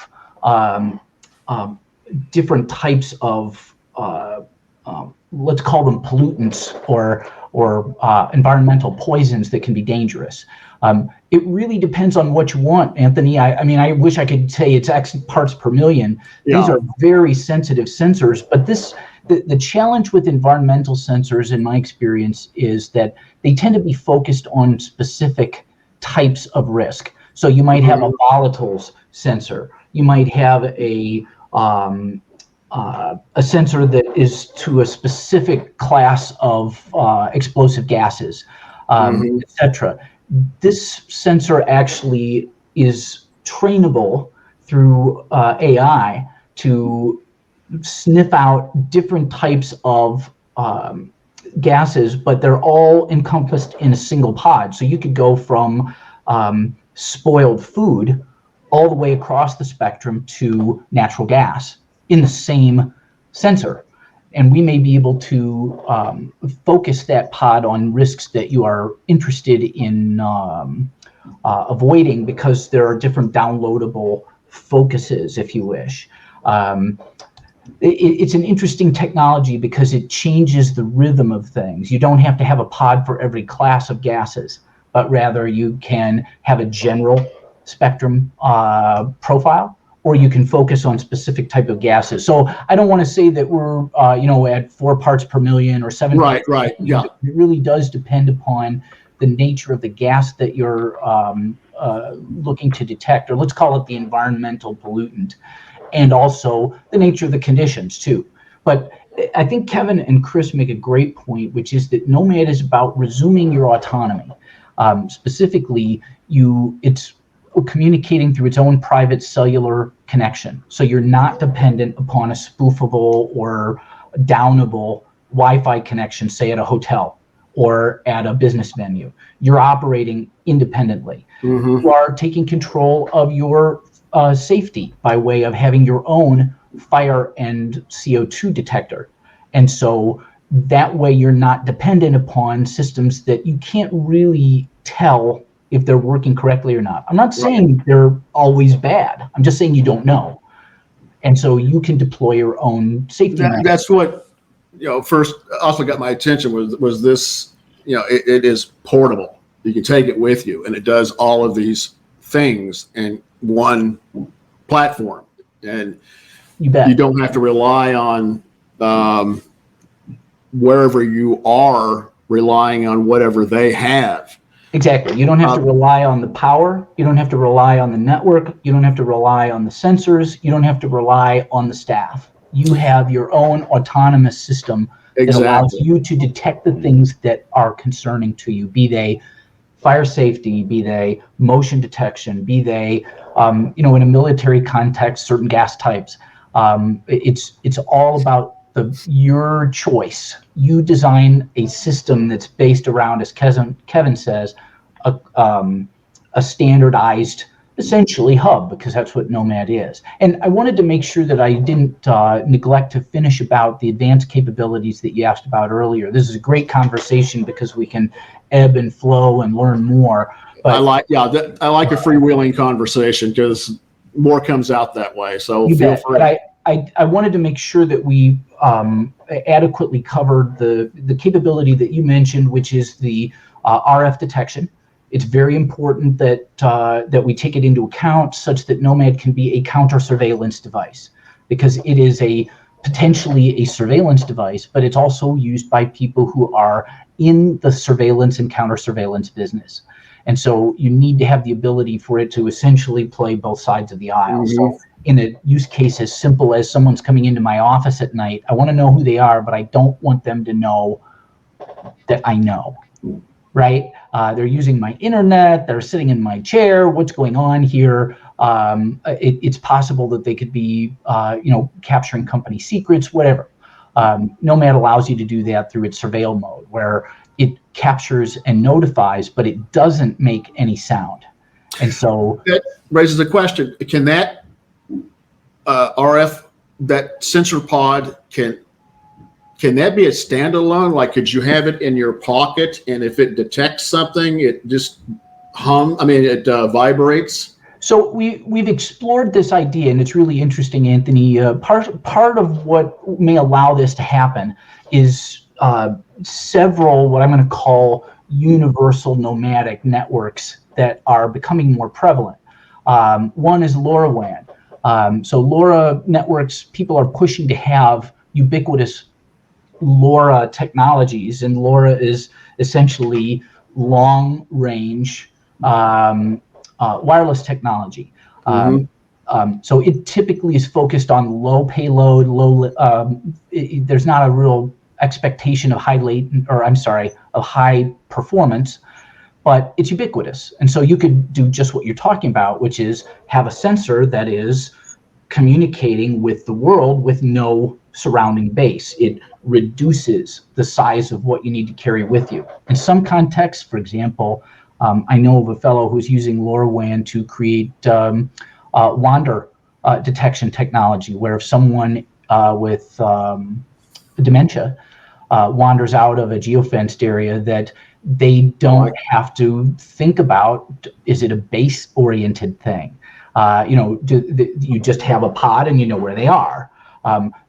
different types of let's call them pollutants or environmental poisons that can be dangerous. It really depends on what you want, Anthony. I wish I could say it's X parts per million. Yeah. These are very sensitive sensors, but the challenge with environmental sensors, in my experience, is that they tend to be focused on specific types of risk. So you might have a volatiles sensor. You might have a sensor that is to a specific class of explosive gases, etc. This sensor actually is trainable through AI to sniff out different types of gases, but they're all encompassed in a single pod. So you could go from spoiled food all the way across the spectrum to natural gas in the same sensor. and we may be able to focus that pod on risks that you are interested in avoiding, because there are different downloadable focuses, if you wish. It's an interesting technology because it changes the rhythm of things. You don't have to have a pod for every class of gases, but rather you can have a general spectrum profile, or you can focus on specific type of gases. So I don't want to say that we're at 4 parts per million or 7 parts per million. Yeah. It really does depend upon the nature of the gas that you're looking to detect, or let's call it the environmental pollutant, and also the nature of the conditions too. But I think Kevin and Chris make a great point, which is that NOMAD is about resuming your autonomy. Specifically, it's communicating through its own private cellular connection. So you're not dependent upon a spoofable or downable Wi-Fi connection, say at a hotel or at a business venue. You're operating independently. You are taking control of your safety by way of having your own fire and CO2 detector. And so that way you're not dependent upon systems that you can't really tell if they're working correctly or not. I'm not saying they're always bad. I'm just saying you don't know. And so you can deploy your own safety. That's what, first also got my attention was this, it is portable. You can take it with you, and it does all of these things in one platform. And you bet. You don't have to rely on wherever you are relying on whatever they have. Exactly. You don't have to rely on the power. You don't have to rely on the network. You don't have to rely on the sensors. You don't have to rely on the staff. You have your own autonomous system that allows you to detect the things that are concerning to you, be they fire safety, be they motion detection, be they, in a military context, certain gas types. It's all about your choice. You design a system that's based around, as Kevin says, a standardized, essentially, hub, because that's what NOMAD is. And I wanted to make sure that I didn't neglect to finish about the advanced capabilities that you asked about earlier. This is a great conversation because we can ebb and flow and learn more. But I like a freewheeling conversation because more comes out that way. So feel free. But I wanted to make sure that we adequately covered the capability that you mentioned, which is the RF detection. It's very important that we take it into account such that NOMAD can be a counter surveillance device, because it is potentially a surveillance device, but it's also used by people who are in the surveillance and counter surveillance business. And so you need to have the ability for it to essentially play both sides of the aisle. So in a use case as simple as someone's coming into my office at night, I want to know who they are, but I don't want them to know that I know, right? They're using my internet, they're sitting in my chair, what's going on here? It's possible that they could be, capturing company secrets, whatever. NOMAD allows you to do that through its surveil mode, where it captures and notifies, but it doesn't make any sound. And so that raises a question. Can that RF, that sensor pod, can that be a standalone? Like, could you have it in your pocket, and if it detects something, it just it vibrates? So we've explored this idea, and it's really interesting, Anthony. Part of what may allow this to happen is several, what I'm going to call, universal nomadic networks that are becoming more prevalent. One is LoRaWAN. So LoRa networks, people are pushing to have ubiquitous LoRa technologies, and LoRa is essentially long-range wireless technology. So it typically is focused on low payload, there's not a real expectation of high performance, but it's ubiquitous. And so you could do just what you're talking about, which is have a sensor that is communicating with the world with no surrounding base. It reduces the size of what you need to carry with you. In some contexts, for example, I know of a fellow who's using LoRaWAN to create wander detection technology, where if someone with dementia wanders out of a geofenced area, that they don't have to think about, is it a base-oriented thing? You just have a pod and you know where they are.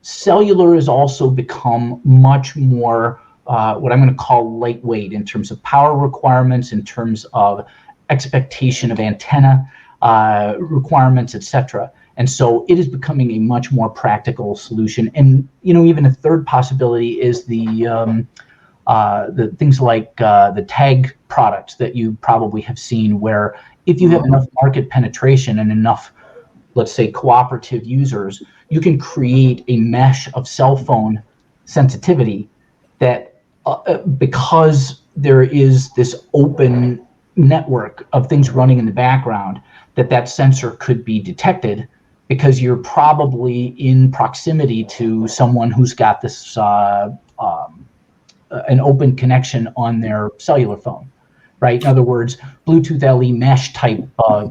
Cellular has also become much more what I'm going to call lightweight in terms of power requirements, in terms of expectation of antenna requirements, etc. And so it is becoming a much more practical solution. And even a third possibility is the things like the tag products that you probably have seen, where if you have enough market penetration and enough, let's say, cooperative users, you can create a mesh of cell phone sensitivity that, because there is this open network of things running in the background, that sensor could be detected because you're probably in proximity to someone who's got this an open connection on their cellular phone, right? In other words, Bluetooth LE mesh type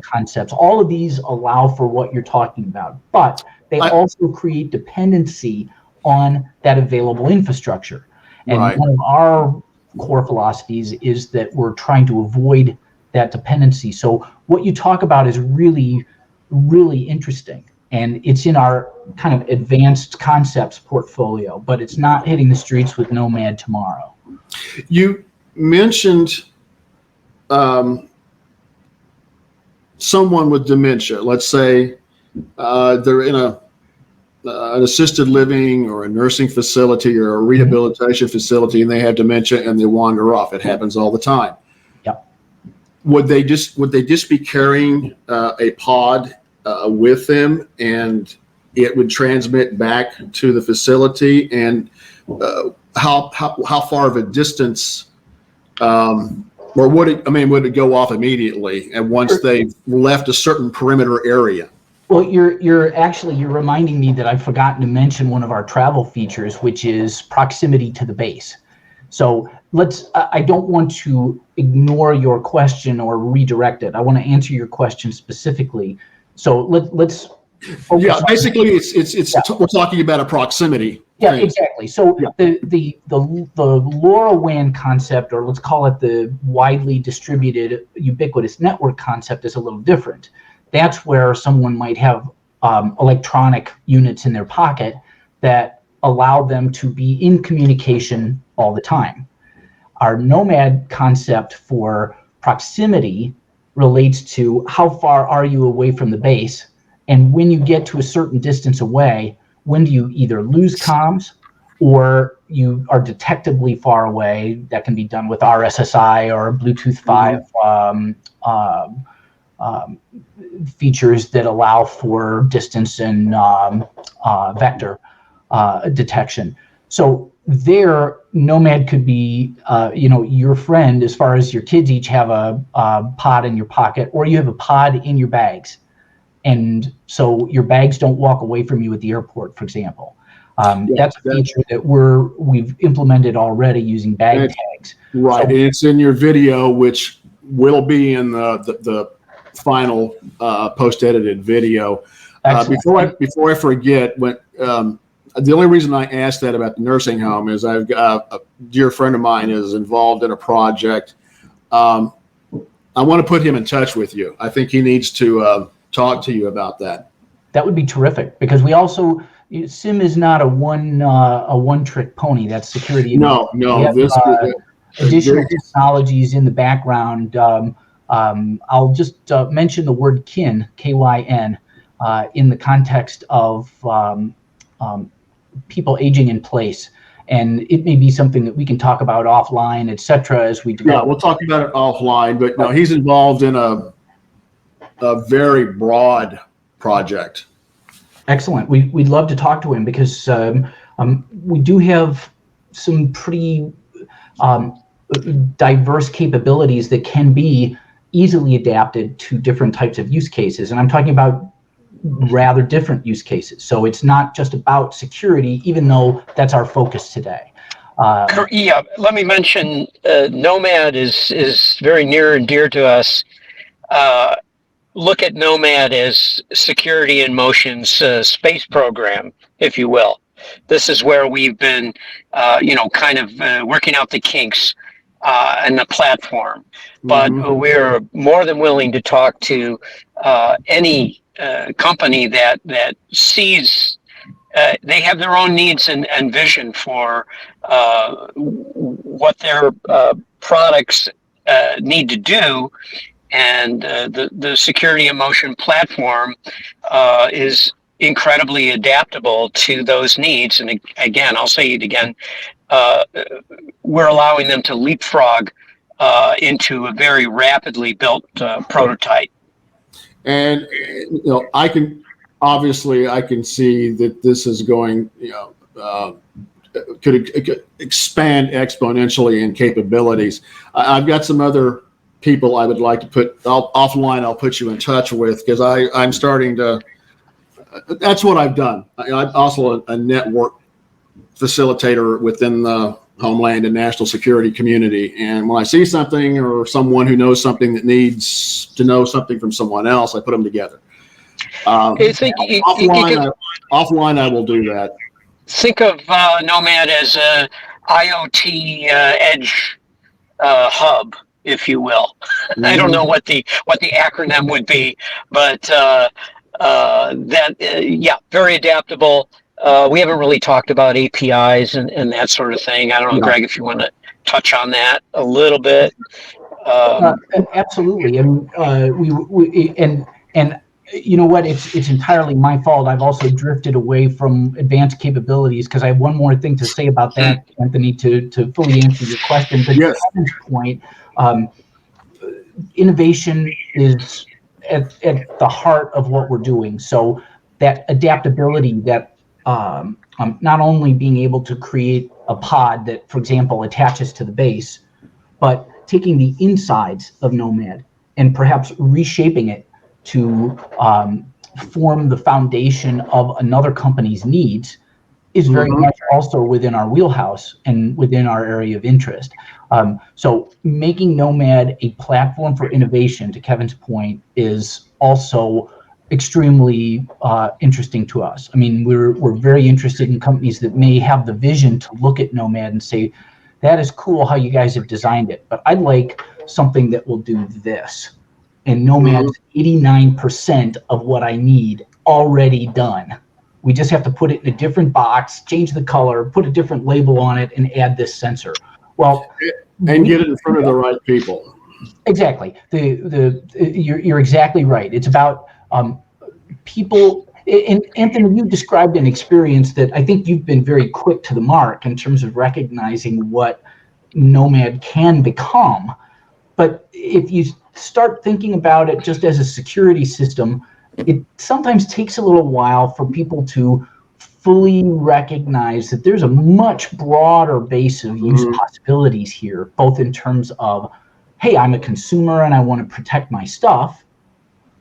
concepts. All of these allow for what you're talking about, but they also create dependency on that available infrastructure. And one of our core philosophies is that we're trying to avoid that dependency. So what you talk about is really, really interesting. And it's in our kind of advanced concepts portfolio, but it's not hitting the streets with NOMAD tomorrow. You mentioned someone with dementia. Let's say they're in an assisted living or a nursing facility or a rehabilitation facility, and they have dementia and they wander off. It happens all the time. Yep. Would they just be carrying a pod with them, and it would transmit back to the facility? And how far of a distance, or would it go off immediately and once they've left a certain perimeter area? Well, you're reminding me that I've forgotten to mention one of our travel features, which is proximity to the base. So I don't want to ignore your question or redirect it. I want to answer your question specifically. So let's focus. Yeah, basically we're talking about a proximity. Yeah, exactly. So the LoRaWAN concept, or let's call it the widely distributed ubiquitous network concept, is a little different. That's where someone might have electronic units in their pocket that allow them to be in communication all the time. Our NOMAD concept for proximity relates to how far are you away from the base, and when you get to a certain distance away, when do you either lose comms or you are detectably far away. That can be done with RSSI or Bluetooth 5 features that allow for distance and vector detection. So there, NOMAD could be, your friend, as far as your kids each have a pod in your pocket, or you have a pod in your bags. And so your bags don't walk away from you at the airport, for example. That's a feature that we've implemented already using bag tags. Right, so, it's in your video, which will be in the final post-edited video. Before I forget, the only reason I asked that about the nursing home is I've got a dear friend of mine is involved in a project. I want to put him in touch with you. I think he needs to talk to you about that. That would be terrific, because we also, SIM is not a one-trick pony. That's security. No. This additional technologies in the background. I'll just mention the word kin, KYN, in the context of people aging in place. And it may be something that we can talk about offline, et cetera, as we develop. Yeah, we'll talk about it offline, but no, he's involved in a very broad project. Excellent. We'd love to talk to him, because we do have some pretty diverse capabilities that can be easily adapted to different types of use cases. And I'm talking about rather different use cases. So it's not just about security, even though that's our focus today. Yeah, let me mention NOMAD is very near and dear to us. Look at NOMAD as Security in Motion's space program, if you will. this is where we've been, kind of working out the kinks and the platform. But we're more than willing to talk to any company that sees they have their own needs and vision for what their products need to do. And the Security in Motion platform is incredibly adaptable to those needs. And again, I'll say it again, we're allowing them to leapfrog into a very rapidly built prototype. And I can see that this is going, could expand exponentially in capabilities. I've got some other people I would like to put offline. I'll put you in touch with, because I'm starting to. That's what I've done. I'm also a network facilitator within the homeland and national security community. And when I see something or someone who knows something that needs to know something from someone else, I put them together. Offline, I will do that. Think of NOMAD as a IoT edge hub, if you will. I don't know what the acronym would be, but very adaptable. We haven't really talked about APIs and that sort of thing. I don't know, Greg, if you want to touch on that a little bit. Absolutely. And you know what? It's entirely my fault. I've also drifted away from advanced capabilities, because I have one more thing to say about that, Anthony, to fully answer your question. But yes. At this point, innovation is at the heart of what we're doing. So that adaptability, that not only being able to create a pod that, for example, attaches to the base, but taking the insides of NOMAD and perhaps reshaping it to form the foundation of another company's needs is very much also within our wheelhouse and within our area of interest. So making NOMAD a platform for innovation, to Kevin's point, is also extremely interesting to us. I mean, we're very interested in companies that may have the vision to look at NOMAD and say, that is cool how you guys have designed it, but I'd like something that will do this. And NOMAD's 89% of what I need already done. We just have to put it in a different box, change the color, put a different label on it, and add this sensor. Well, and get it in front of the right people. Exactly. You're exactly right. It's about people. And Anthony, you described an experience that I think you've been very quick to the mark in terms of recognizing what NOMAD can become. But if you start thinking about it just as a security system, it sometimes takes a little while for people to fully recognize that there's a much broader base of use possibilities here, both in terms of, hey, I'm a consumer and I want to protect my stuff,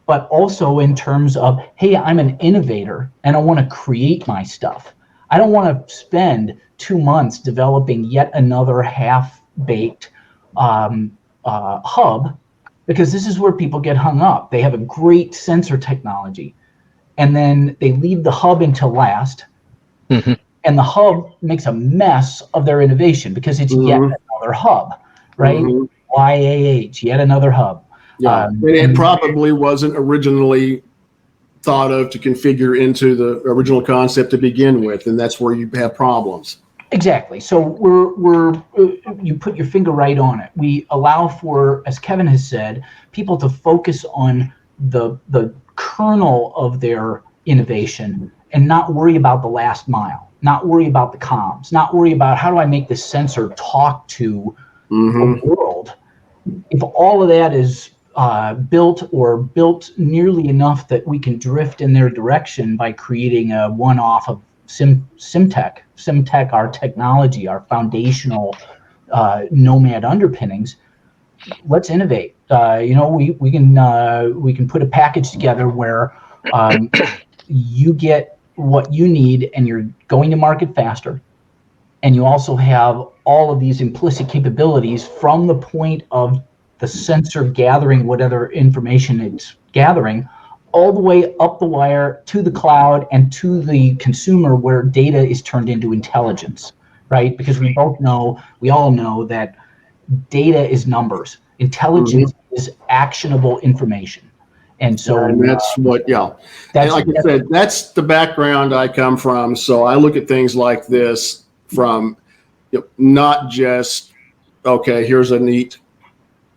but also in terms of, hey, I'm an innovator and I want to create my stuff. I don't want to spend 2 months developing yet another half-baked hub, because this is where people get hung up. They have a great sensor technology, and then they leave the hub until last, and the hub makes a mess of their innovation because it's yet another hub, right? YAH, yet another hub. Yeah, and it probably wasn't originally thought of to configure into the original concept to begin with, and that's where you have problems. Exactly. So we're you put your finger right on it. We allow for, as Kevin has said, people to focus on the kernel of their innovation and not worry about the last mile, not worry about the comms, not worry about how do I make this sensor talk to the world. If all of that is built nearly enough that we can drift in their direction by creating a one-off of SimTech, our technology, our foundational NOMAD underpinnings, let's innovate. We can put a package together where you get what you need and you're going to market faster, and you also have all of these implicit capabilities from the point of the sensor gathering whatever information it's gathering all the way up the wire to the cloud and to the consumer, where data is turned into intelligence, right? Because we all know that data is numbers. Intelligence is actionable information. And so and that's what, and like I said, that's the background I come from. So I look at things like this from not just, okay, here's a neat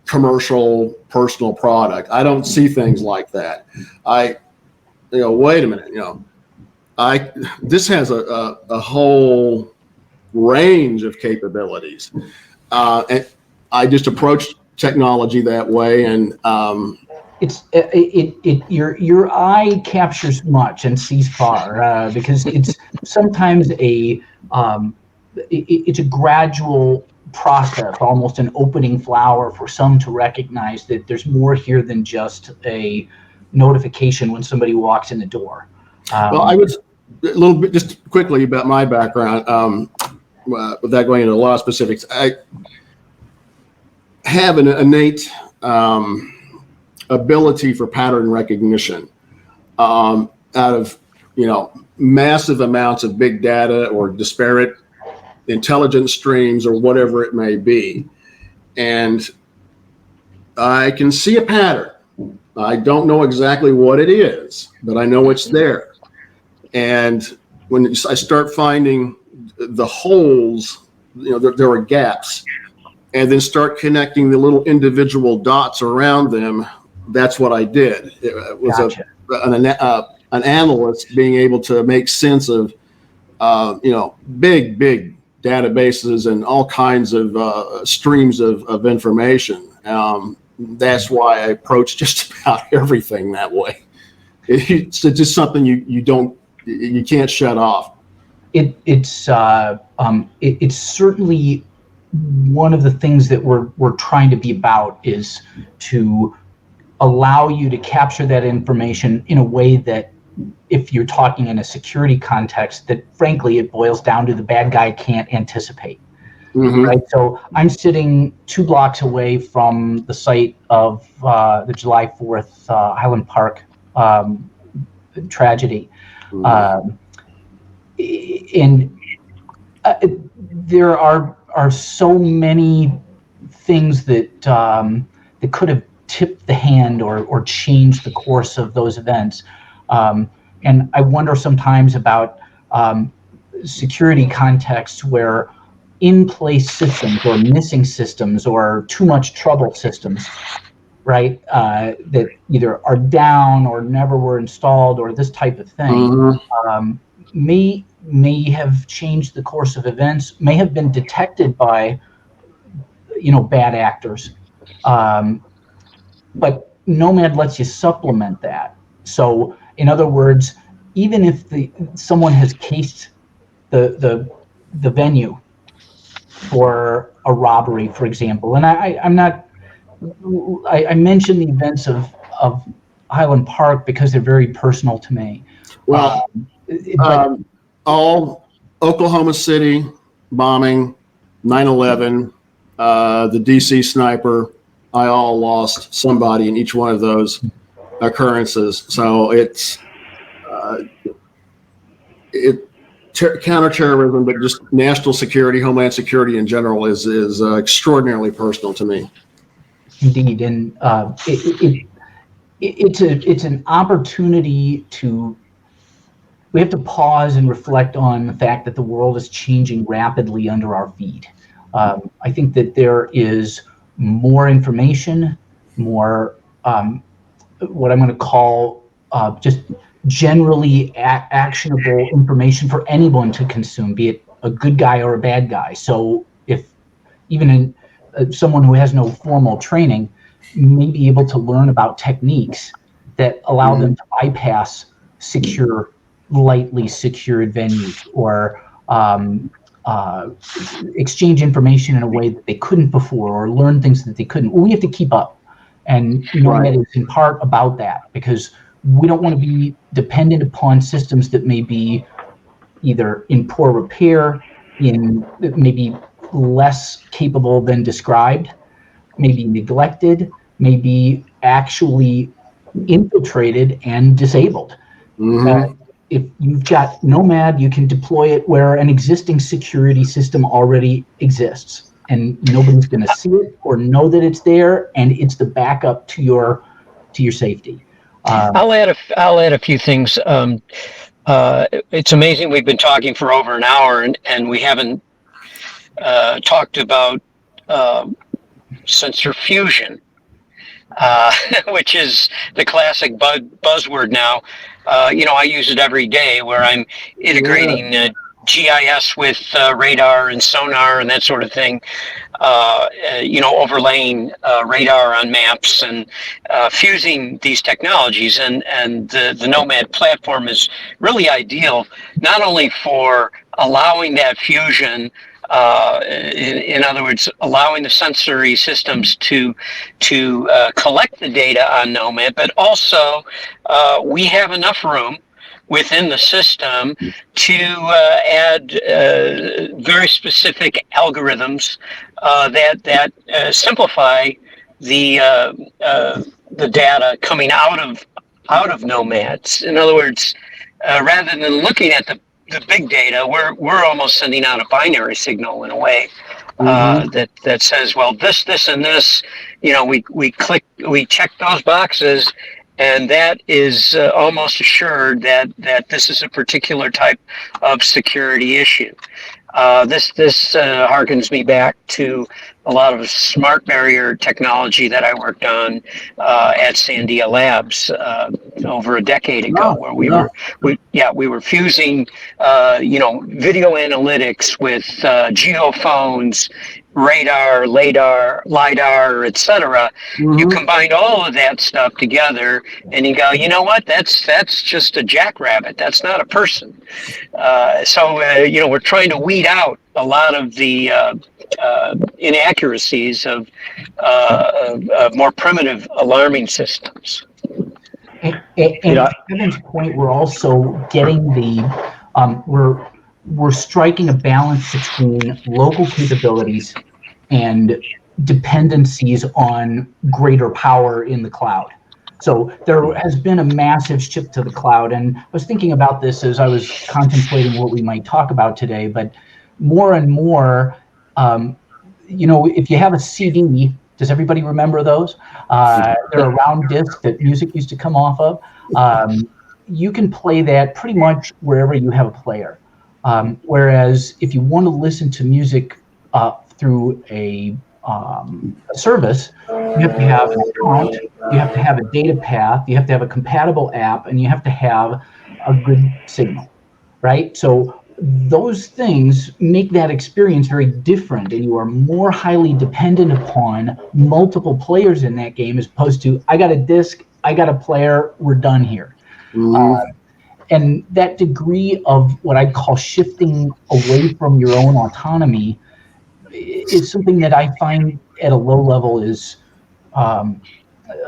commercial personal product. I don't see things like that. Wait a minute, this has a whole range of capabilities. And I just approached technology that way, and your eye captures much and sees far, because it's sometimes it's a gradual process, almost an opening flower for some to recognize that there's more here than just a notification when somebody walks in the door. Well, I was a little bit, just quickly about my background, without going into a lot of specifics. I have an innate ability for pattern recognition out of massive amounts of big data or disparate intelligence streams or whatever it may be, and I can see a pattern. I don't know exactly what it is, but I know it's there. And when I start finding the holes, there are gaps, and then start connecting the little individual dots around them, that's what I did. It was Gotcha. An analyst being able to make sense of big databases and all kinds of streams of information. That's why I approach just about everything that way. It's just something you can't shut off. It's certainly one of the things that we're trying to be about, is to allow you to capture that information in a way that, if you're talking in a security context, that frankly it boils down to the bad guy can't anticipate. Right. So I'm sitting 2 blocks away from the site of the July 4th Highland Park tragedy. And there are so many things that that could have tipped the hand or changed the course of those events. And I wonder sometimes about security contexts where in-place systems or missing systems or too much trouble systems, right, that either are down or never were installed or this type of thing, may have changed the course of events, may have been detected by bad actors, but NOMAD lets you supplement that. So in other words, even if someone has cased the venue for a robbery, for example, and I mentioned the events of Highland Park because they're very personal to me. Well, all Oklahoma City bombing, 9/11, the DC sniper, I all lost somebody in each one of those occurrences. So it's counterterrorism, but just national security, homeland security in general is extraordinarily personal to me. Indeed, and it's an opportunity we have to pause and reflect on the fact that the world is changing rapidly under our feet. I think that there is more information, more what I'm going to call just generally actionable information for anyone to consume, be it a good guy or a bad guy. So if even someone who has no formal training may be able to learn about techniques that allow them to bypass lightly secured venues, or exchange information in a way that they couldn't before, or learn things that they couldn't. We have to keep up, and NOMAD is in part about that, because we don't want to be dependent upon systems that may be either in poor repair, in maybe less capable than described, maybe neglected, maybe actually infiltrated and disabled. If you've got Nomad, you can deploy it where an existing security system already exists, and nobody's going to see it or know that it's there, and it's the backup to your safety. I'll add a few things. It's amazing we've been talking for over an hour and we haven't talked about sensor fusion. Which is the classic buzzword now. I use it every day where I'm integrating GIS with radar and sonar and that sort of thing. Overlaying radar on maps and fusing these technologies. And the Nomad platform is really ideal, not only for allowing that fusion, in other words, allowing the sensory systems to collect the data on Nomad, but also we have enough room within the system to add very specific algorithms that simplify the data coming out of Nomads. In other words, rather than looking at the big data, we're almost sending out a binary signal in a way that says, well, this, and this. We check those boxes, and that is almost assured that this is a particular type of security issue. This harkens me back to a lot of smart barrier technology that I worked on at Sandia Labs over a decade ago, where we were fusing video analytics with geophones, radar, lidar, etc. You combine all of that stuff together, and you go, you know what? That's just a jackrabbit. That's not a person. So we're trying to weed out a lot of the inaccuracies of more primitive alarming systems. And to Kevin's point, we're also getting we're striking a balance between local capabilities and dependencies on greater power in the cloud. So there has been a massive shift to the cloud, and I was thinking about this as I was contemplating what we might talk about today, but more and more, if you have a CD, does everybody remember those? They're a round disc that music used to come off of. You can play that pretty much wherever you have a player. Whereas if you want to listen to music through a service, you have to have an account, you have to have a data path, you have to have a compatible app, and you have to have a good signal, right? So those things make that experience very different, and you are more highly dependent upon multiple players in that game as opposed to, I got a disc, I got a player, we're done here. And that degree of what I call shifting away from your own autonomy is something that I find at a low level is a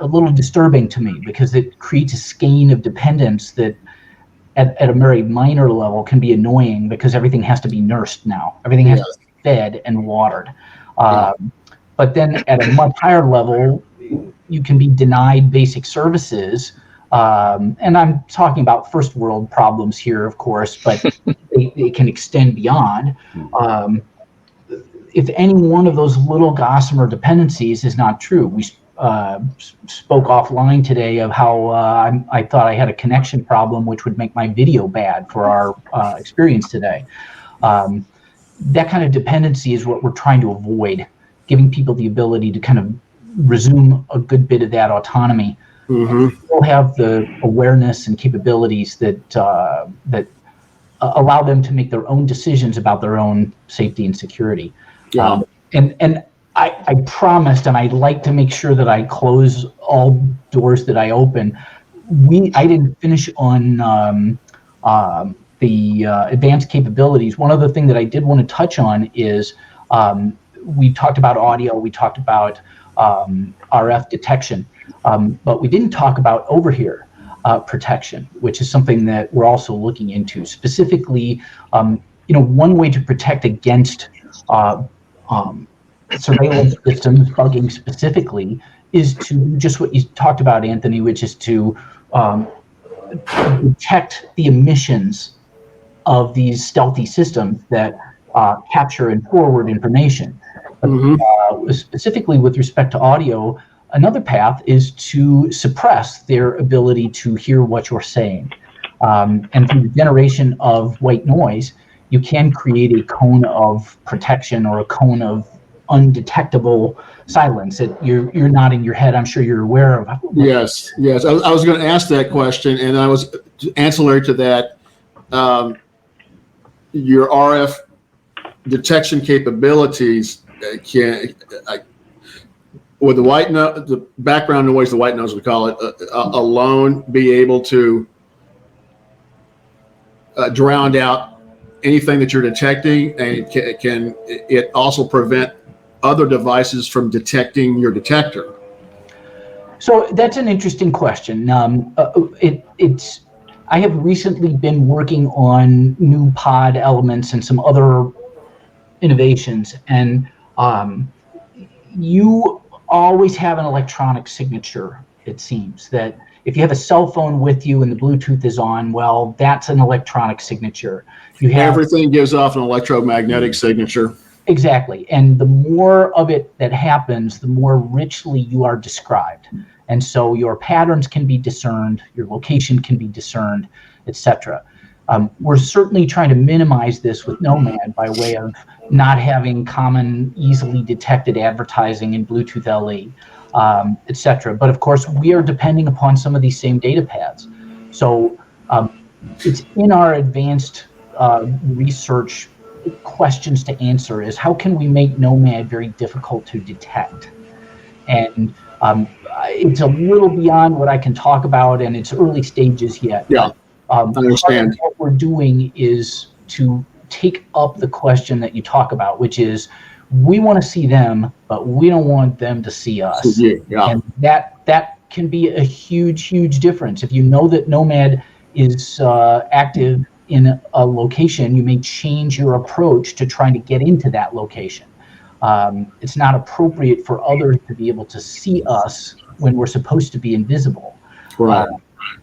little disturbing to me, because it creates a skein of dependence that at a very minor level can be annoying, because everything has to be nursed now. Everything has to be fed and watered. But then at a much higher level, you can be denied basic services. And I'm talking about first world problems here, of course, but they can extend beyond. If any one of those little gossamer dependencies is not true, we spoke offline today of how I thought I had a connection problem, which would make my video bad for our experience today. That kind of dependency is what we're trying to avoid, giving people the ability to kind of resume a good bit of that autonomy. We'll have the awareness and capabilities that allow them to make their own decisions about their own safety and security. And I promised, and I'd like to make sure that I close all doors that I open. I didn't finish on the advanced capabilities. One other thing that I did want to touch on is we talked about audio, we talked about RF detection, but we didn't talk about overhear protection, which is something that we're also looking into. Specifically, one way to protect against surveillance systems bugging specifically is to do just what you talked about, Anthony, which is to detect the emissions of these stealthy systems that capture and forward information. But, specifically with respect to audio, another path is to suppress their ability to hear what you're saying. And through the generation of white noise, you can create a cone of protection or a cone of undetectable silence. You're nodding your head. I'm sure you're aware of. Yes. I was going to ask that question, and I was ancillary to that. Your RF detection capabilities with the background noise, the white noise we call it, alone be able to drown out anything that you're detecting, and can it also prevent other devices from detecting your detector? So that's an interesting question. I have recently been working on new pod elements and some other innovations, and you always have an electronic signature. It seems that if you have a cell phone with you and the Bluetooth is on, well, that's an electronic signature. Everything gives off an electromagnetic signature. Exactly. And the more of it that happens, the more richly you are described. And so your patterns can be discerned, your location can be discerned, etc. We're certainly trying to minimize this with NOMAD by way of not having common, easily detected advertising in Bluetooth LE, etc. But of course, we are depending upon some of these same data paths. So it's in our advanced research questions to answer is how can we make NOMAD very difficult to detect? And it's a little beyond what I can talk about, and it's early stages yet. Yeah, I understand. What we're doing is to take up the question that you talk about, which is we want to see them, but we don't want them to see us. Yeah. And that can be a huge difference. If you know that NOMAD is active in a location, you may change your approach to trying to get into that location. It's not appropriate for others to be able to see us when we're supposed to be invisible. Right.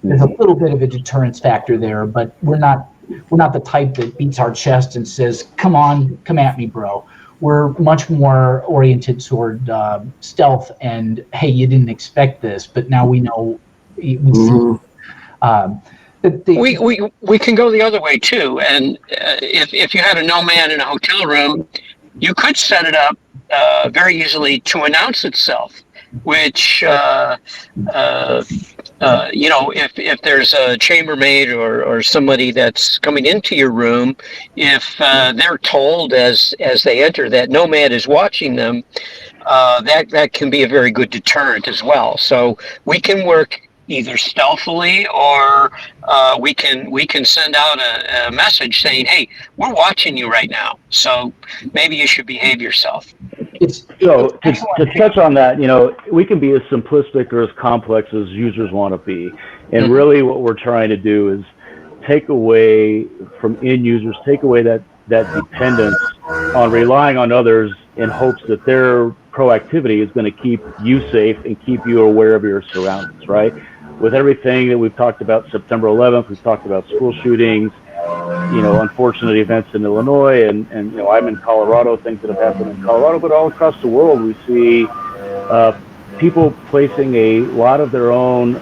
There's a little bit of a deterrence factor there, but we're not the type that beats our chest and says, "Come on, come at me, bro." We're much more oriented toward stealth and, hey, you didn't expect this, but now we know. We can go the other way too, and if you had a NOMAD in a hotel room, you could set it up very easily to announce itself, which if there's a chambermaid or somebody that's coming into your room, if they're told as they enter that NOMAD is watching them, that can be a very good deterrent as well. So we can work either stealthily or we can send out a message saying, "Hey, we're watching you right now, so maybe you should behave yourself." So to touch on that, we can be as simplistic or as complex as users want to be. And really what we're trying to do is take away from end users, take away that dependence on relying on others in hopes that their proactivity is going to keep you safe and keep you aware of your surroundings, right? With everything that we've talked about, September 11th, we've talked about school shootings, unfortunate events in Illinois, and I'm in Colorado, things that have happened in Colorado, but all across the world we see people placing a lot of their own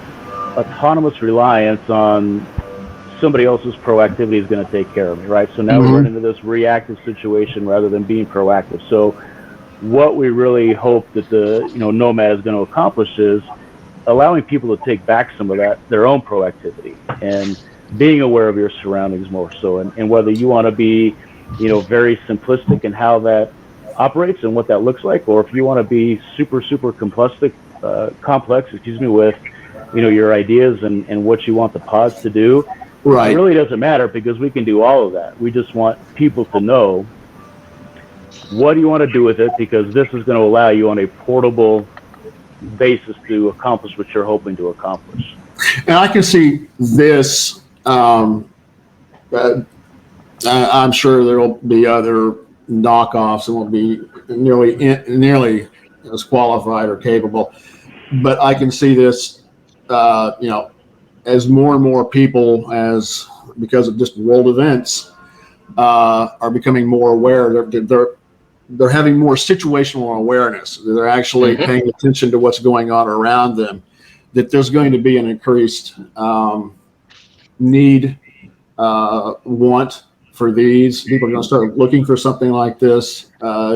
autonomous reliance on somebody else's proactivity is going to take care of me, right? So now we run into this reactive situation rather than being proactive. So what we really hope that the NOMAD is going to accomplish is allowing people to take back some of that, their own proactivity, and being aware of your surroundings more so, and whether you want to be, very simplistic in how that operates and what that looks like, or if you want to be super complex, with, your ideas and what you want the pods to do. Right. It really doesn't matter because we can do all of that. We just want people to know what do you want to do with it, because this is going to allow you on a portable basis to accomplish what you're hoping to accomplish. And I can see this. I'm sure there will be other knockoffs and won't be nearly as qualified or capable. but I can see this, as more and more people, because of just world events, are becoming more aware. They're having more situational awareness. They're actually paying attention to what's going on around them. That there's going to be an increased need, want for these. People are going to start looking for something like this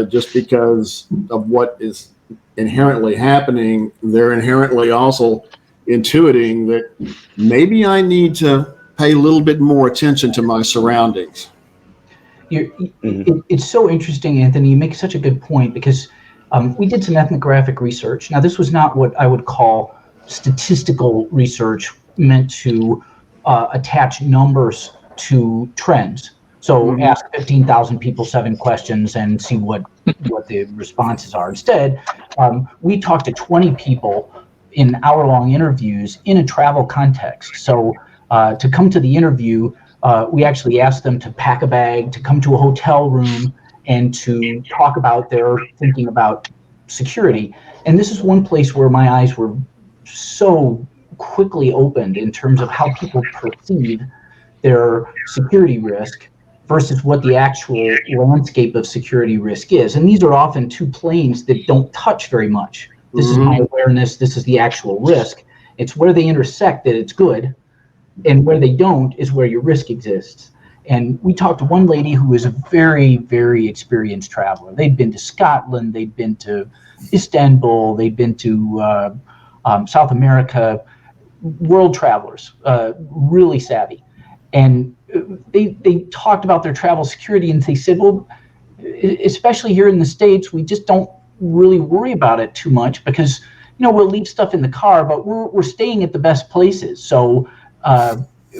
just because of what is inherently happening. They're inherently also intuiting that maybe I need to pay a little bit more attention to my surroundings. It's so interesting, Anthony. You make such a good point, because we did some ethnographic research. Now, this was not what I would call statistical research meant to attach numbers to trends. So ask 15,000 people 7 questions and see what the responses are. Instead, we talked to 20 people in hour-long interviews in a travel context. So to come to the interview, we actually asked them to pack a bag, to come to a hotel room, and to talk about their thinking about security. And this is one place where my eyes were so quickly opened in terms of how people perceive their security risk versus what the actual landscape of security risk is. And these are often two planes that don't touch very much. This is my awareness, this is the actual risk. It's where they intersect that it's good, and where they don't is where your risk exists. And we talked to one lady who is a very, very experienced traveler. They'd been to Scotland, they'd been to Istanbul, they'd been to South America, world travelers, really savvy. And they talked about their travel security, and they said, well, especially here in the States, we just don't really worry about it too much, because we'll leave stuff in the car, but we're staying at the best places. So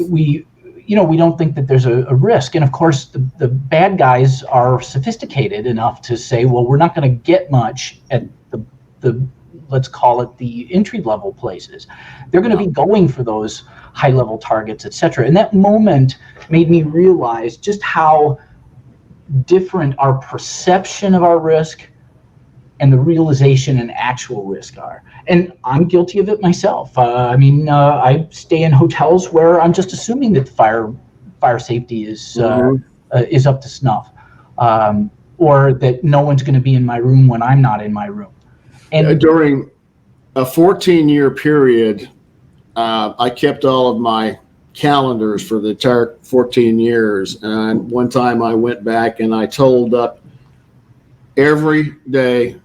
we don't think that there's a risk. And of course, the bad guys are sophisticated enough to say, well, we're not going to get much at the let's call it the entry level places. They're going to be going for those high level targets, et cetera. And that moment made me realize just how different our perception of our risk and the realization and actual risk are. And I'm guilty of it myself. I stay in hotels where I'm just assuming that the fire safety is up to snuff, or that no one's going to be in my room when I'm not in my room. And during a 14-year period, I kept all of my calendars for the entire 14 years. And one time I went back and I totaled up every day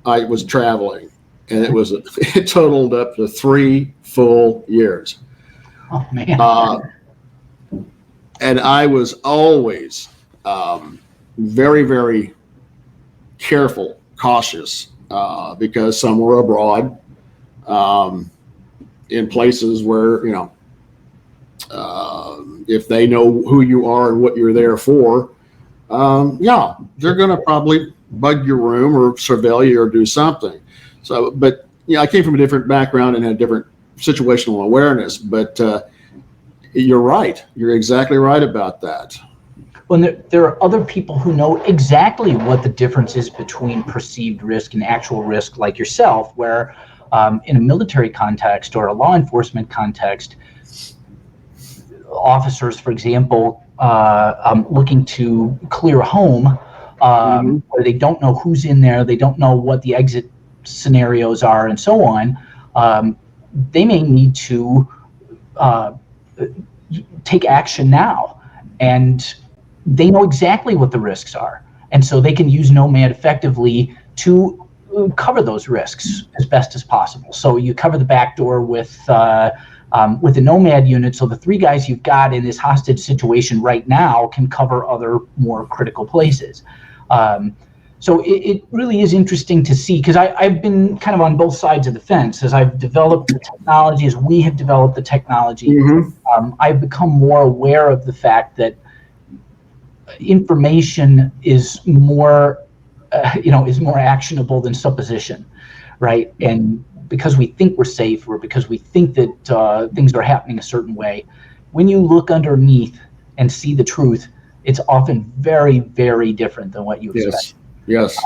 I was traveling, and it totaled up to 3 full years. Oh man! And I was always very, very careful, cautious, because some were abroad, in places where if they know who you are and what you're there for, they're going to probably bug your room or surveil you or do something. So, but I came from a different background and had different situational awareness, but you're right. You're exactly right about that. Well, there are other people who know exactly what the difference is between perceived risk and actual risk, like yourself, where in a military context or a law enforcement context, officers, for example, looking to clear a home, where they don't know who's in there, they don't know what the exit scenarios are, and so on, they may need to take action now, and they know exactly what the risks are, and so they can use NOMAD effectively to cover those risks as best as possible. So you cover the back door with the NOMAD unit, so the 3 guys you've got in this hostage situation right now can cover other more critical places. So it really is interesting to see, because I've been kind of on both sides of the fence. As I've developed the technology, as we have developed the technology, I've become more aware of the fact that information is more, is more actionable than supposition, right? And because we think we're safe, or because we think that things are happening a certain way, when you look underneath and see the truth, it's often very, very different than what you expect. Yes.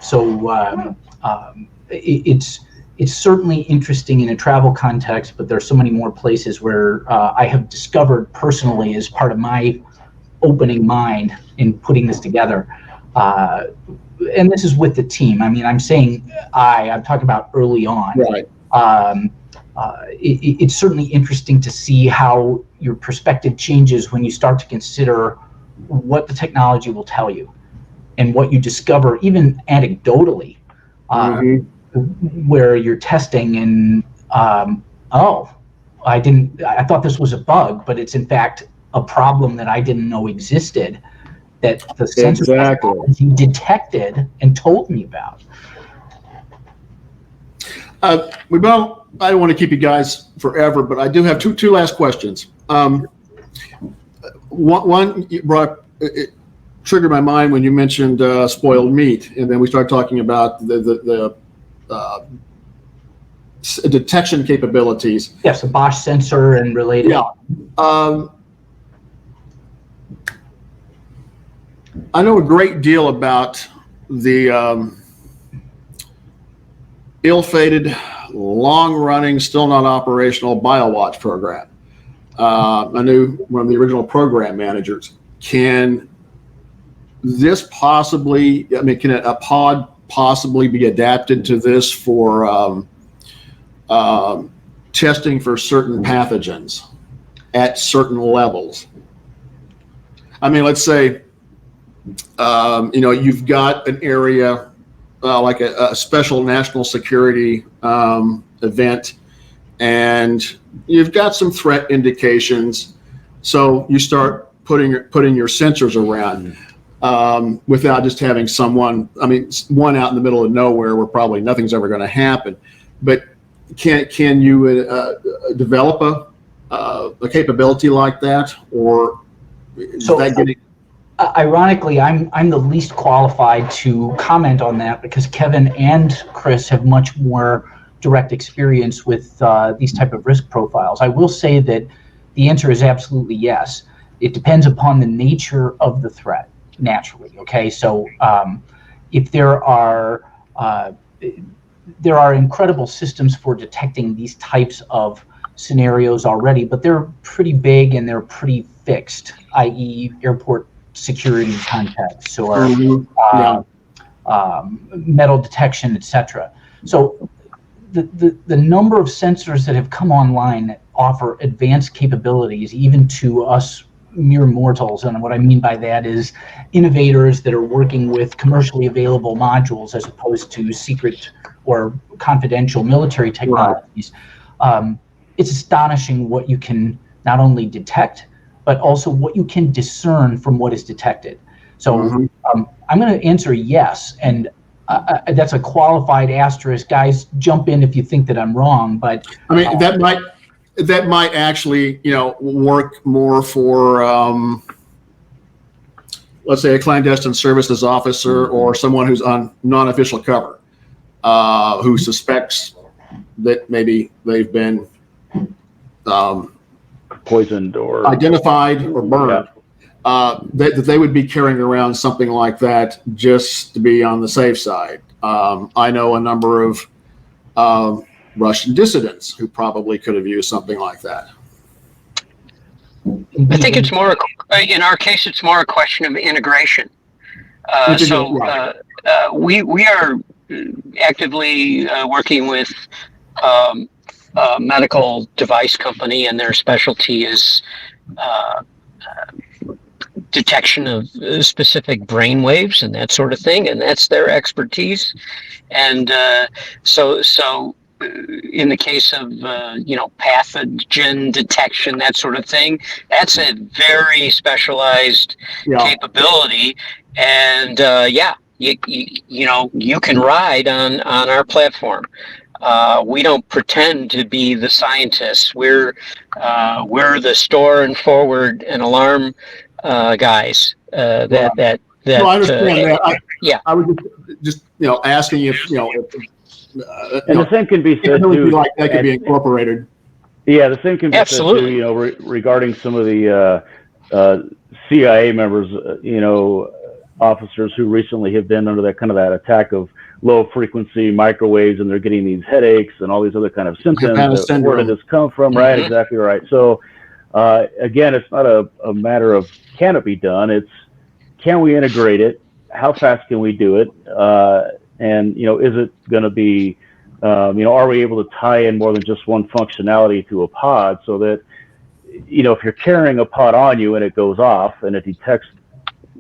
So it's it's certainly interesting in a travel context, but there's so many more places where I have discovered personally as part of my opening mind in putting this together. And this is with the team. I mean, I'm saying I'm talking about early on. Right. It's certainly interesting to see how your perspective changes when you start to consider what the technology will tell you and what you discover, even anecdotally, where you're testing and, I thought this was a bug, but it's in fact a problem that I didn't know existed, that the sensor technology detected and told me about. I don't want to keep you guys forever, but I do have two last questions. One you brought, it triggered my mind when you mentioned spoiled meat, and then we started talking about the detection capabilities. Yes, a Bosch sensor and related. Yeah. I know a great deal about the ill-fated, long-running, still not operational BioWatch program. I knew one of the original program managers. Can this possibly, can a pod possibly be adapted to this for testing for certain pathogens at certain levels? I mean, let's say, you've got an area like a special national security event, and you've got some threat indications. So you start putting your sensors around without just having one out in the middle of nowhere where probably nothing's ever going to happen. But can you develop a capability like that, or is that getting? Ironically, I'm the least qualified to comment on that because Kevin and Chris have much more direct experience with these type of risk profiles. I will say that the answer is absolutely yes. It depends upon the nature of the threat, naturally. Okay, so if there are incredible systems for detecting these types of scenarios already, but they're pretty big and they're pretty fixed, i.e., airport security contexts or metal detection, etc. So the number of sensors that have come online that offer advanced capabilities even to us mere mortals, and what I mean by that is innovators that are working with commercially available modules as opposed to secret or confidential military technologies. It's astonishing what you can not only detect but also what you can discern from what is detected. So I'm going to answer yes, and that's a qualified asterisk. Guys, jump in if you think that I'm wrong. But I mean, that might actually, work more for, let's say, a clandestine services officer or someone who's on non-official cover, who suspects that maybe they've been poisoned or identified or burned. That they would be carrying around something like that just to be on the safe side. I know a number of Russian dissidents who probably could have used something like that. I think it's more, in our case, it's more a question of integration. We are actively working with a medical device company, and their specialty is detection of specific brain waves and that sort of thing, and that's their expertise. And so in the case of pathogen detection, that sort of thing, that's a very specialized capability. And you can ride on our platform. We don't pretend to be the scientists. We're the store and forward and alarm guys. No, I understand that. I was just asking if and the same can be said too. Like that could be incorporated. Yeah, the same can be said too. Regarding some of the CIA members, officers who recently have been under that kind of that attack of low frequency microwaves, and they're getting these headaches and all these other kind of symptoms. Where did this come from? Right, exactly right. So again, it's not a matter of can it be done. It's can we integrate it? How fast can we do it? And is it going to be are we able to tie in more than just one functionality to a pod, so that if you're carrying a pod on you and it goes off and it detects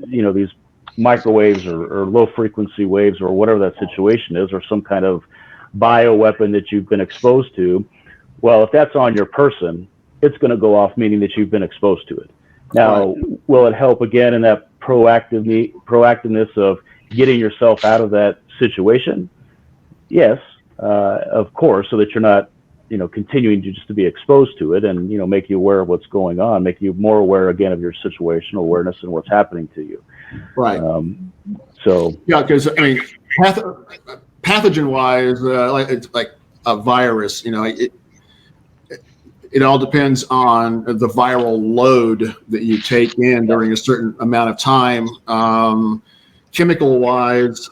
these microwaves or low frequency waves or whatever that situation is, or some kind of bioweapon that you've been exposed to, well, if that's on your person, it's going to go off, meaning that you've been exposed to it. Now, will it help again in that proactiveness of getting yourself out of that situation? Yes, of course, so that you're not continuing to be exposed to it, and make you aware of what's going on, make you more aware again of your situational awareness and what's happening to you. Right. So yeah, because pathogen wise, it's like a virus. It all depends on the viral load that you take in during a certain amount of time. Chemical wise,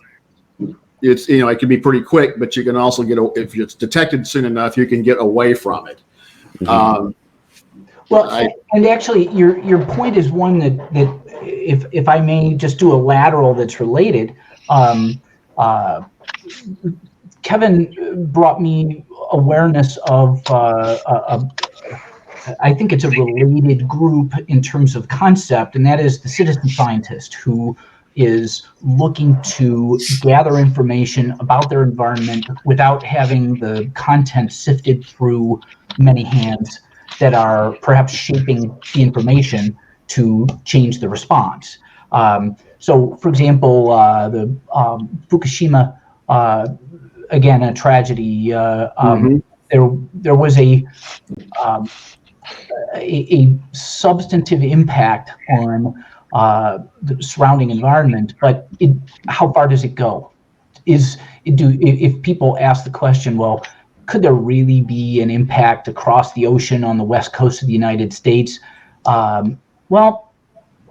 it's it can be pretty quick, but you can also if it's detected soon enough, you can get away from it. And actually, your point is one that if I may just do a lateral that's related, Kevin brought me awareness of I think it's a related group in terms of concept, and that is the citizen scientist who is looking to gather information about their environment without having the content sifted through many hands that are perhaps shaping the information to change the response. So, for example, the Fukushima, again, a tragedy. There was a substantive impact on the surrounding environment, but how far does it go? If people ask the question, well, could there really be an impact across the ocean on the west coast of the United States? Well,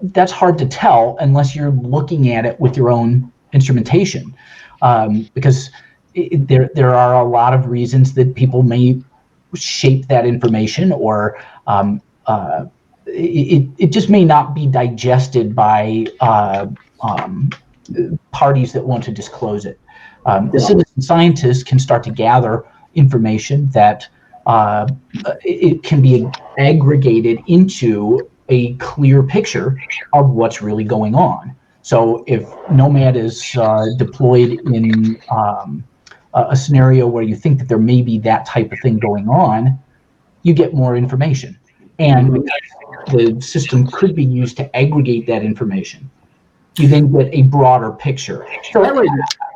that's hard to tell unless you're looking at it with your own instrumentation, because there are a lot of reasons that people may shape that information, or it just may not be digested by parties that want to disclose it. The citizen scientists can start to gather information that it can be aggregated into a clear picture of what's really going on. So if NOMAD is deployed in a scenario where you think that there may be that type of thing going on, you get more information. And the system could be used to aggregate that information. You then get a broader picture. So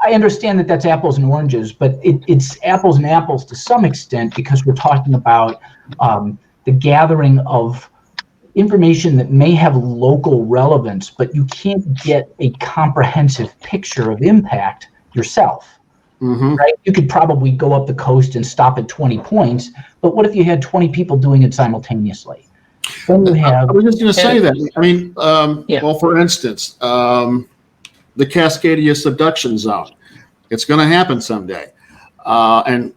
I understand that that's apples and oranges, but it's apples and apples to some extent, because we're talking about the gathering of information that may have local relevance, but you can't get a comprehensive picture of impact yourself. Right? You could probably go up the coast and stop at 20 points, but what if you had 20 people doing it simultaneously? Then you have. I was just going to say that. I mean, well, for instance, the Cascadia subduction zone. It's going to happen someday, and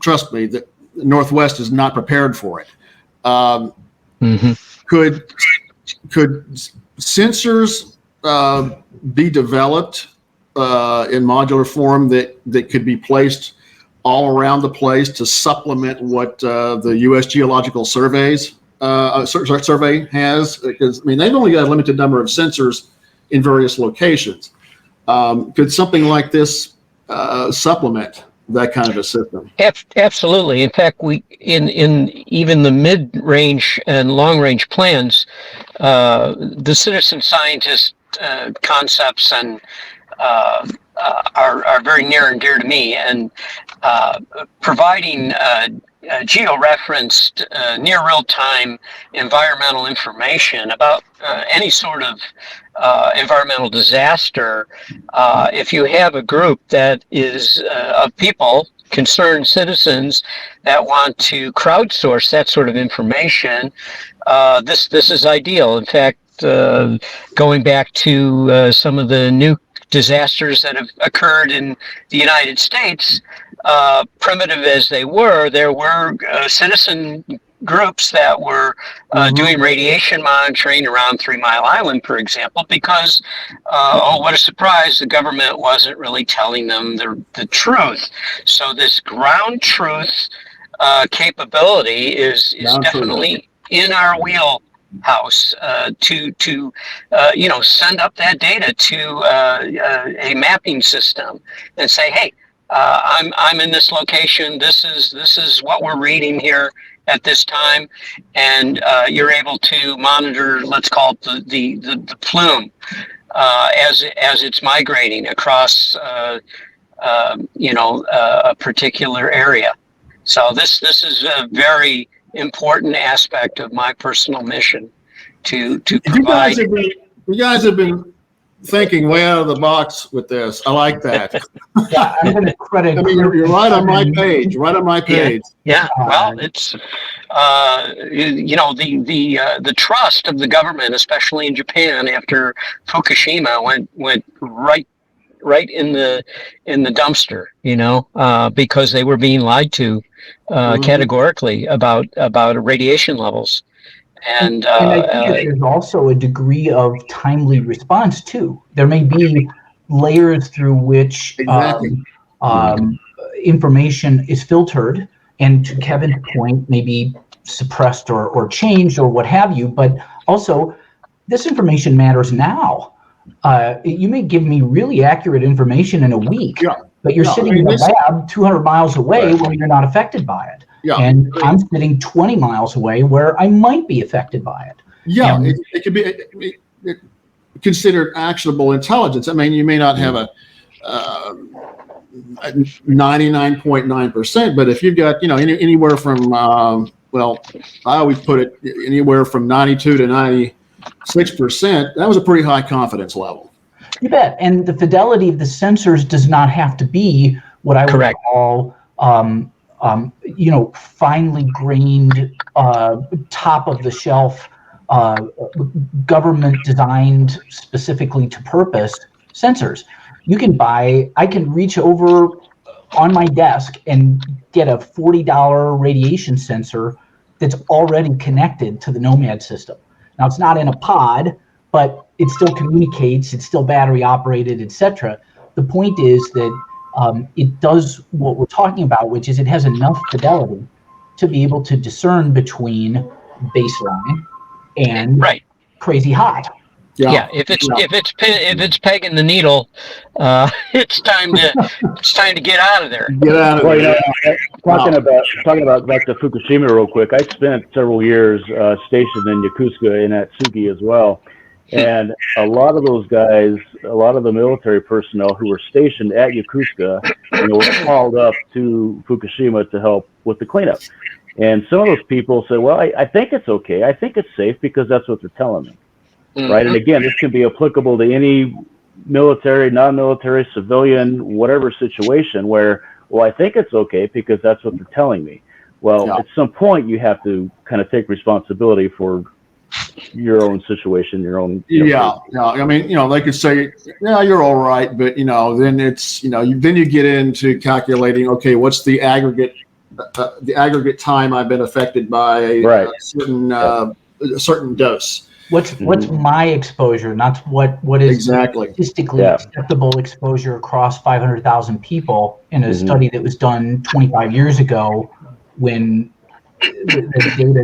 trust me, the Northwest is not prepared for it. Could sensors be developed in modular form that could be placed all around the place to supplement what the U.S. Geological Survey has? Because I mean, they've only got a limited number of sensors in various locations. Could something like this supplement that kind of a system? Absolutely. In fact, we in even the mid-range and long-range plans, the citizen scientist concepts and are very near and dear to me, and providing geo-referenced, near real-time environmental information about any sort of environmental disaster. If you have a group that is of people, concerned citizens, that want to crowdsource that sort of information, this is ideal. In fact, going back to some of the nuke disasters that have occurred in the United States, primitive as they were, there were citizen groups that were doing radiation monitoring around 3 Mile Island, for example, because, oh, what a surprise, the government wasn't really telling them the truth. So this ground truth capability is definitely in our wheelhouse to send up that data to a mapping system and say, hey, I'm in this location. This is what we're reading here at this time, and you're able to monitor, let's call it the plume as it's migrating across a particular area. So this is a very important aspect of my personal mission to provide. You guys have been thinking way out of the box with this. I like that. Yeah, I'm going to credit. I mean, you're right on my page. Right on my page. Yeah. Well, it's the trust of the government, especially in Japan after Fukushima, went right in the dumpster. Because they were being lied to categorically about radiation levels. And I think there's also a degree of timely response too. There may be layers through which information is filtered, and to Kevin's point, maybe suppressed or changed or what have you. But also, this information matters now. You may give me really accurate information in a week, but you're sitting in a lab 200 miles away where you're not affected by it. Yeah. And I'm sitting 20 miles away where I might be affected by it. Yeah, it could be considered actionable intelligence. I mean, you may not have a 99.9%, but if you've got, anywhere from, I always put it anywhere from 92 to 96%, that was a pretty high confidence level. You bet. And the fidelity of the sensors does not have to be what I would call finely grained, top of the shelf, government designed specifically to purpose sensors. I can reach over on my desk and get a $40 radiation sensor that's already connected to the NOMAD system. Now, it's not in a pod, but it still communicates, it's still battery operated, etc. The point is that it does what we're talking about, which is it has enough fidelity to be able to discern between baseline and crazy hot. Yeah, if it's pegging the needle, it's time to get out of there. Get out of there. Talking about back to Fukushima real quick. I spent several years stationed in Yokosuka and Atsugi as well. And a lot of those guys, a lot of the military personnel who were stationed at Yokosuka, were called up to Fukushima to help with the cleanup. And some of those people said, well, I think it's okay. I think it's safe because that's what they're telling me. Mm-hmm. Right. And again, this can be applicable to any military, non-military, civilian, whatever situation where, well, I think it's okay because that's what they're telling me. Well, at some point you have to kind of take responsibility for your own situation, your own. I mean, they could say, yeah, you're all right. But, then it's, then you get into calculating, okay, what's the aggregate time I've been affected by a certain dose. What's my exposure, not what is statistically acceptable exposure across 500,000 people in a study that was done 25 years ago when the data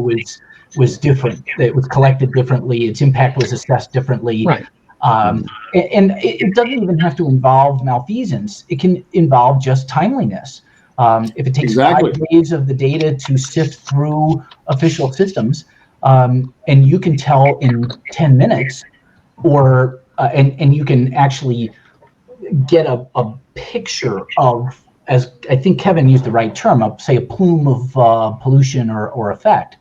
was different. It was collected differently. Its impact was assessed differently. Right. And it doesn't even have to involve malfeasance. It can involve just timeliness. If it takes 5 days of the data to sift through official systems, and you can tell in 10 minutes, or and you can actually get a picture of, as I think Kevin used the right term, say a plume of pollution or effect.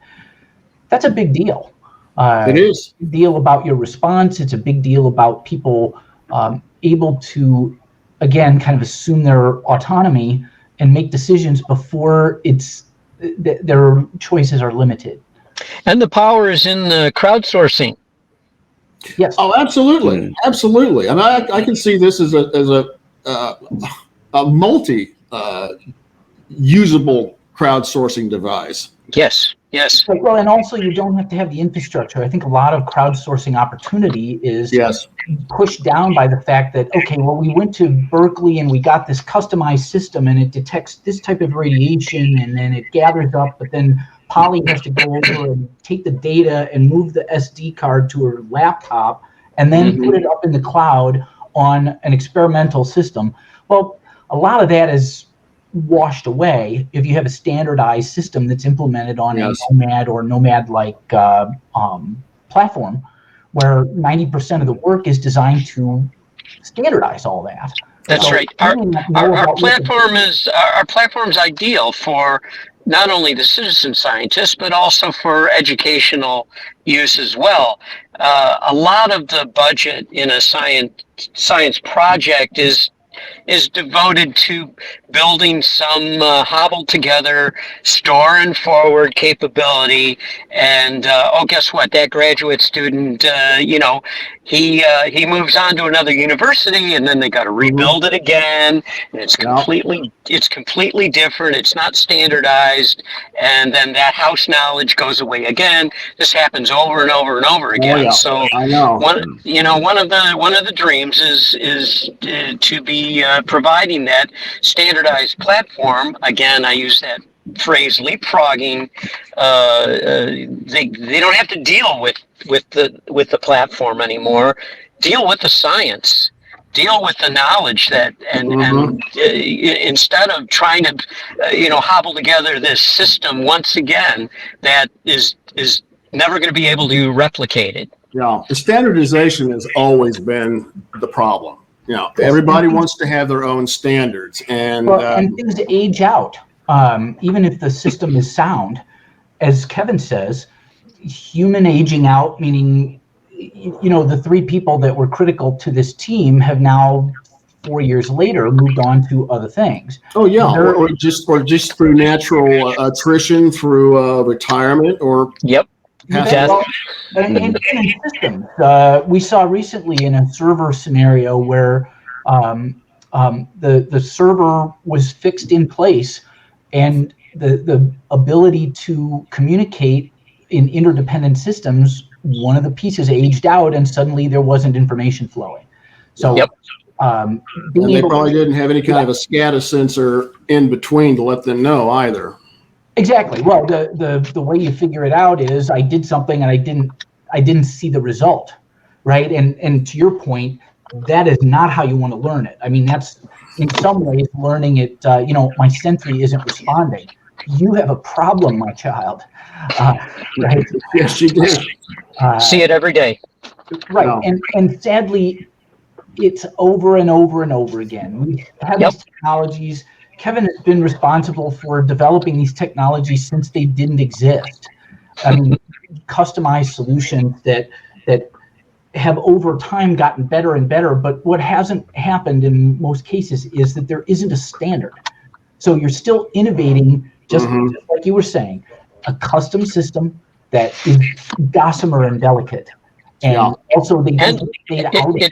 That's a big deal. It is a big deal about your response. It's a big deal about people able to, again, kind of assume their autonomy and make decisions before their choices are limited. And the power is in the crowdsourcing. Yes. Oh, absolutely, absolutely. And I can see this as a multi usable crowdsourcing device. Yes. Yes. Right, well, and also you don't have to have the infrastructure. I think a lot of crowdsourcing opportunity is Yes. pushed down by the fact that, okay, well, we went to Berkeley and we got this customized system and it detects this type of radiation and then it gathers up, but then Polly has to go over and take the data and move the SD card to her laptop and then put it up in the cloud on an experimental system. Well, a lot of that is washed away if you have a standardized system that's implemented on Yes. a NOMAD or NOMAD-like platform, where 90% of the work is designed to standardize all that. That's So right. I don't know Our about what the- platform's ideal for not only the citizen scientists but also for educational use as well. A lot of the budget in a science project is devoted to building some hobbled together store and forward capability. And guess what? That graduate student, he moves on to another university, and then they got to rebuild it again. And it's completely different. It's not standardized, and then that house knowledge goes away again. This happens over and over and over again. Oh, yeah. So I know. one of the dreams is to be providing that standardized platform. Again, I use that phrase leapfrogging. They don't have to deal with the platform anymore. Deal with the science. Deal with the knowledge that and instead of trying to hobble together this system once again that is never going to be able to replicate it. Yeah, the standardization has always been the problem. Everybody wants to have their own standards, and things age out. Even if the system is sound, as Kevin says, human aging out, meaning, the three people that were critical to this team have now 4 years later moved on to other things. Oh yeah, or just through natural attrition, through retirement, or And in systems, we saw recently in a server scenario where the server was fixed in place, and the ability to communicate in interdependent systems, one of the pieces aged out, and suddenly there wasn't information flowing. So, and they probably didn't have any kind of a SCADA sensor in between to let them know either. Exactly. Well, the way you figure it out is I did something and I didn't see the result, right? And to your point, that is not how you want to learn it. I mean, that's in some ways learning it. My sentry isn't responding. You have a problem, my child. Right? Yes, you do. See it every day. Right. No. And sadly, it's over and over and over again. We have these technologies. Kevin has been responsible for developing these technologies since they didn't exist. I mean, customized solutions that have over time gotten better and better. But what hasn't happened in most cases is that there isn't a standard. So you're still innovating, just like you were saying, a custom system that is gossamer and delicate. And also they don't get data out of it.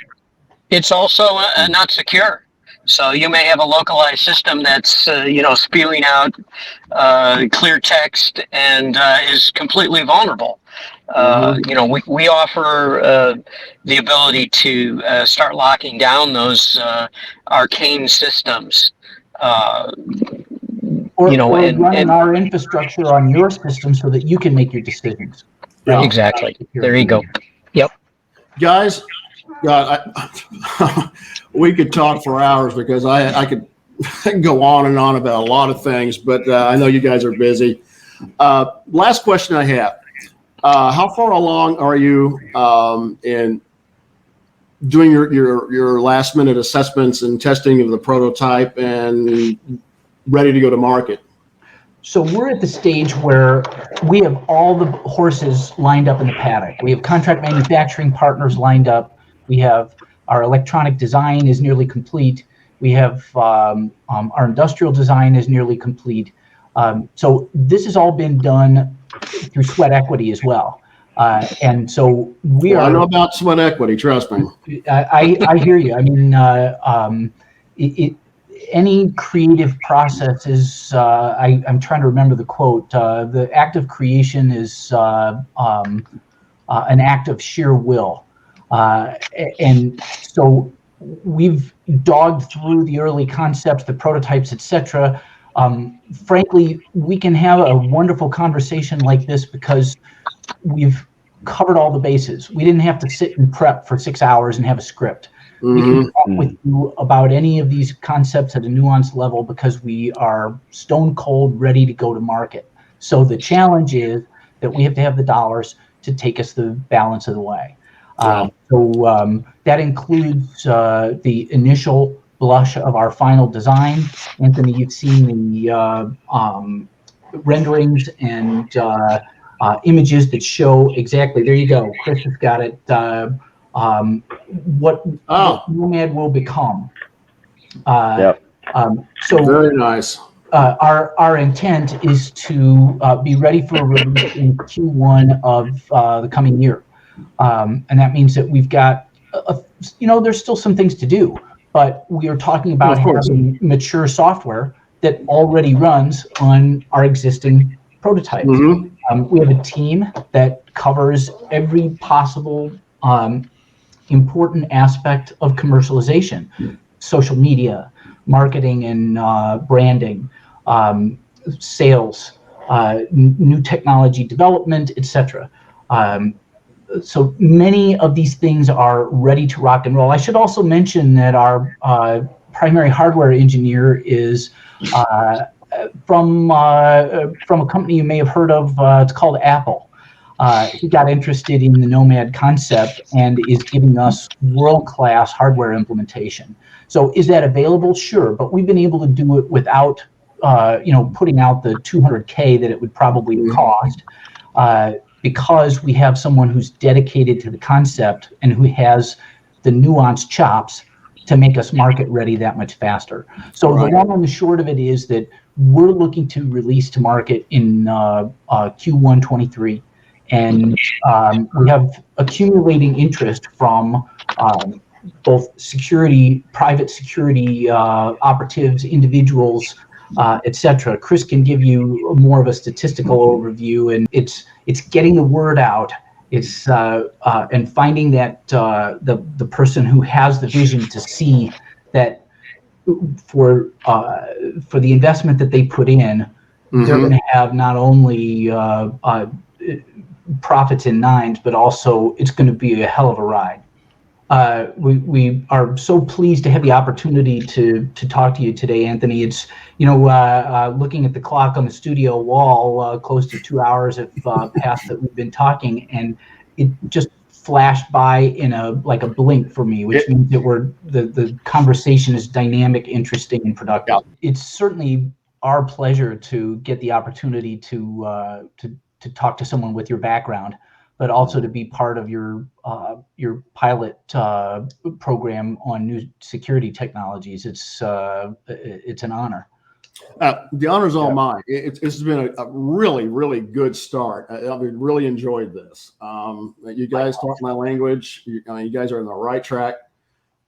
It's also not secure. So you may have a localized system that's, spewing out clear text and is completely vulnerable. We offer the ability to start locking down those arcane systems. Running our infrastructure on your system so that you can make your decisions. Right? Exactly. There you go. Yep. Guys, we could talk for hours because I could go on and on about a lot of things, but I know you guys are busy. Last question I have. How far along are you in doing your last minute assessments and testing of the prototype and ready to go to market? So we're at the stage where we have all the horses lined up in the paddock. We have contract manufacturing partners lined up. We have our electronic design is nearly complete. We have our industrial design is nearly complete. So this has all been done through sweat equity as well. And so we Well, are. I know about sweat equity. Trust me. I hear you. I mean, any creative process is. I'm trying to remember the quote. The act of creation is an act of sheer will, and so we've dogged through the early concepts, the prototypes, etc. Frankly, we can have a wonderful conversation like this because we've covered all the bases. We didn't have to sit and prep for 6 hours and have a script. We can talk with you about any of these concepts at a nuanced level because we are stone cold ready to go to market. So the challenge is that we have to have the dollars to take us the balance of the way. So that includes the initial blush of our final design. Anthony, you've seen the renderings and images that show exactly. There you go. Chris has got it. What NOMAD will become. So very nice. Our intent is to be ready for a release in Q1 of the coming year, and that means that we've got there's still some things to do, but we are talking about having mature software that already runs on our existing prototypes. We have a team that covers every possible important aspect of commercialization, social media, marketing and branding, sales, new technology development, etc. So many of these things are ready to rock and roll. I should also mention that our primary hardware engineer is from a company you may have heard of. It's called Apple. He got interested in the NOMAD concept and is giving us world-class hardware implementation. So is that available? Sure, but we've been able to do it without putting out the $200K that it would probably cost, because we have someone who's dedicated to the concept and who has the nuanced chops to make us market ready that much faster. So the long and the short of it is that we're looking to release to market in Q1 23. And we have accumulating interest from both security, private security operatives, individuals, etc. Chris can give you more of a statistical overview, and it's getting the word out. It's and finding that the person who has the vision to see that for the investment that they put in, they're going to have not only profits in nines, but also it's going to be a hell of a ride. We are so pleased to have the opportunity to talk to you today, Anthony. It's looking at the clock on the studio wall, close to 2 hours have passed that we've been talking, and it just flashed by in a blink for me, which means that the conversation is dynamic, interesting, and productive. It's certainly our pleasure to get the opportunity to talk to someone with your background, but also to be part of your pilot program on new security technologies. It's an honor. The honor's all mine. It's been a really, really good start. I've really enjoyed this. You guys talk my language. You guys are on the right track.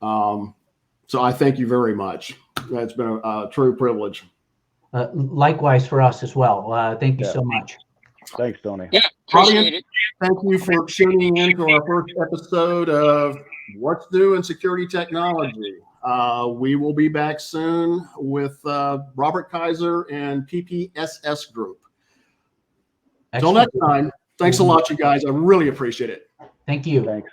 So I thank you very much. It's been a true privilege. Likewise for us as well. Thank you so much. Thanks, Tony. Yeah, appreciate it. Thank you for tuning in to our first episode of What's New in Security Technology. We will be back soon with Robert Kaiser and PPSS Group. Until next time, thanks a lot, you guys. I really appreciate it. Thank you. Thanks.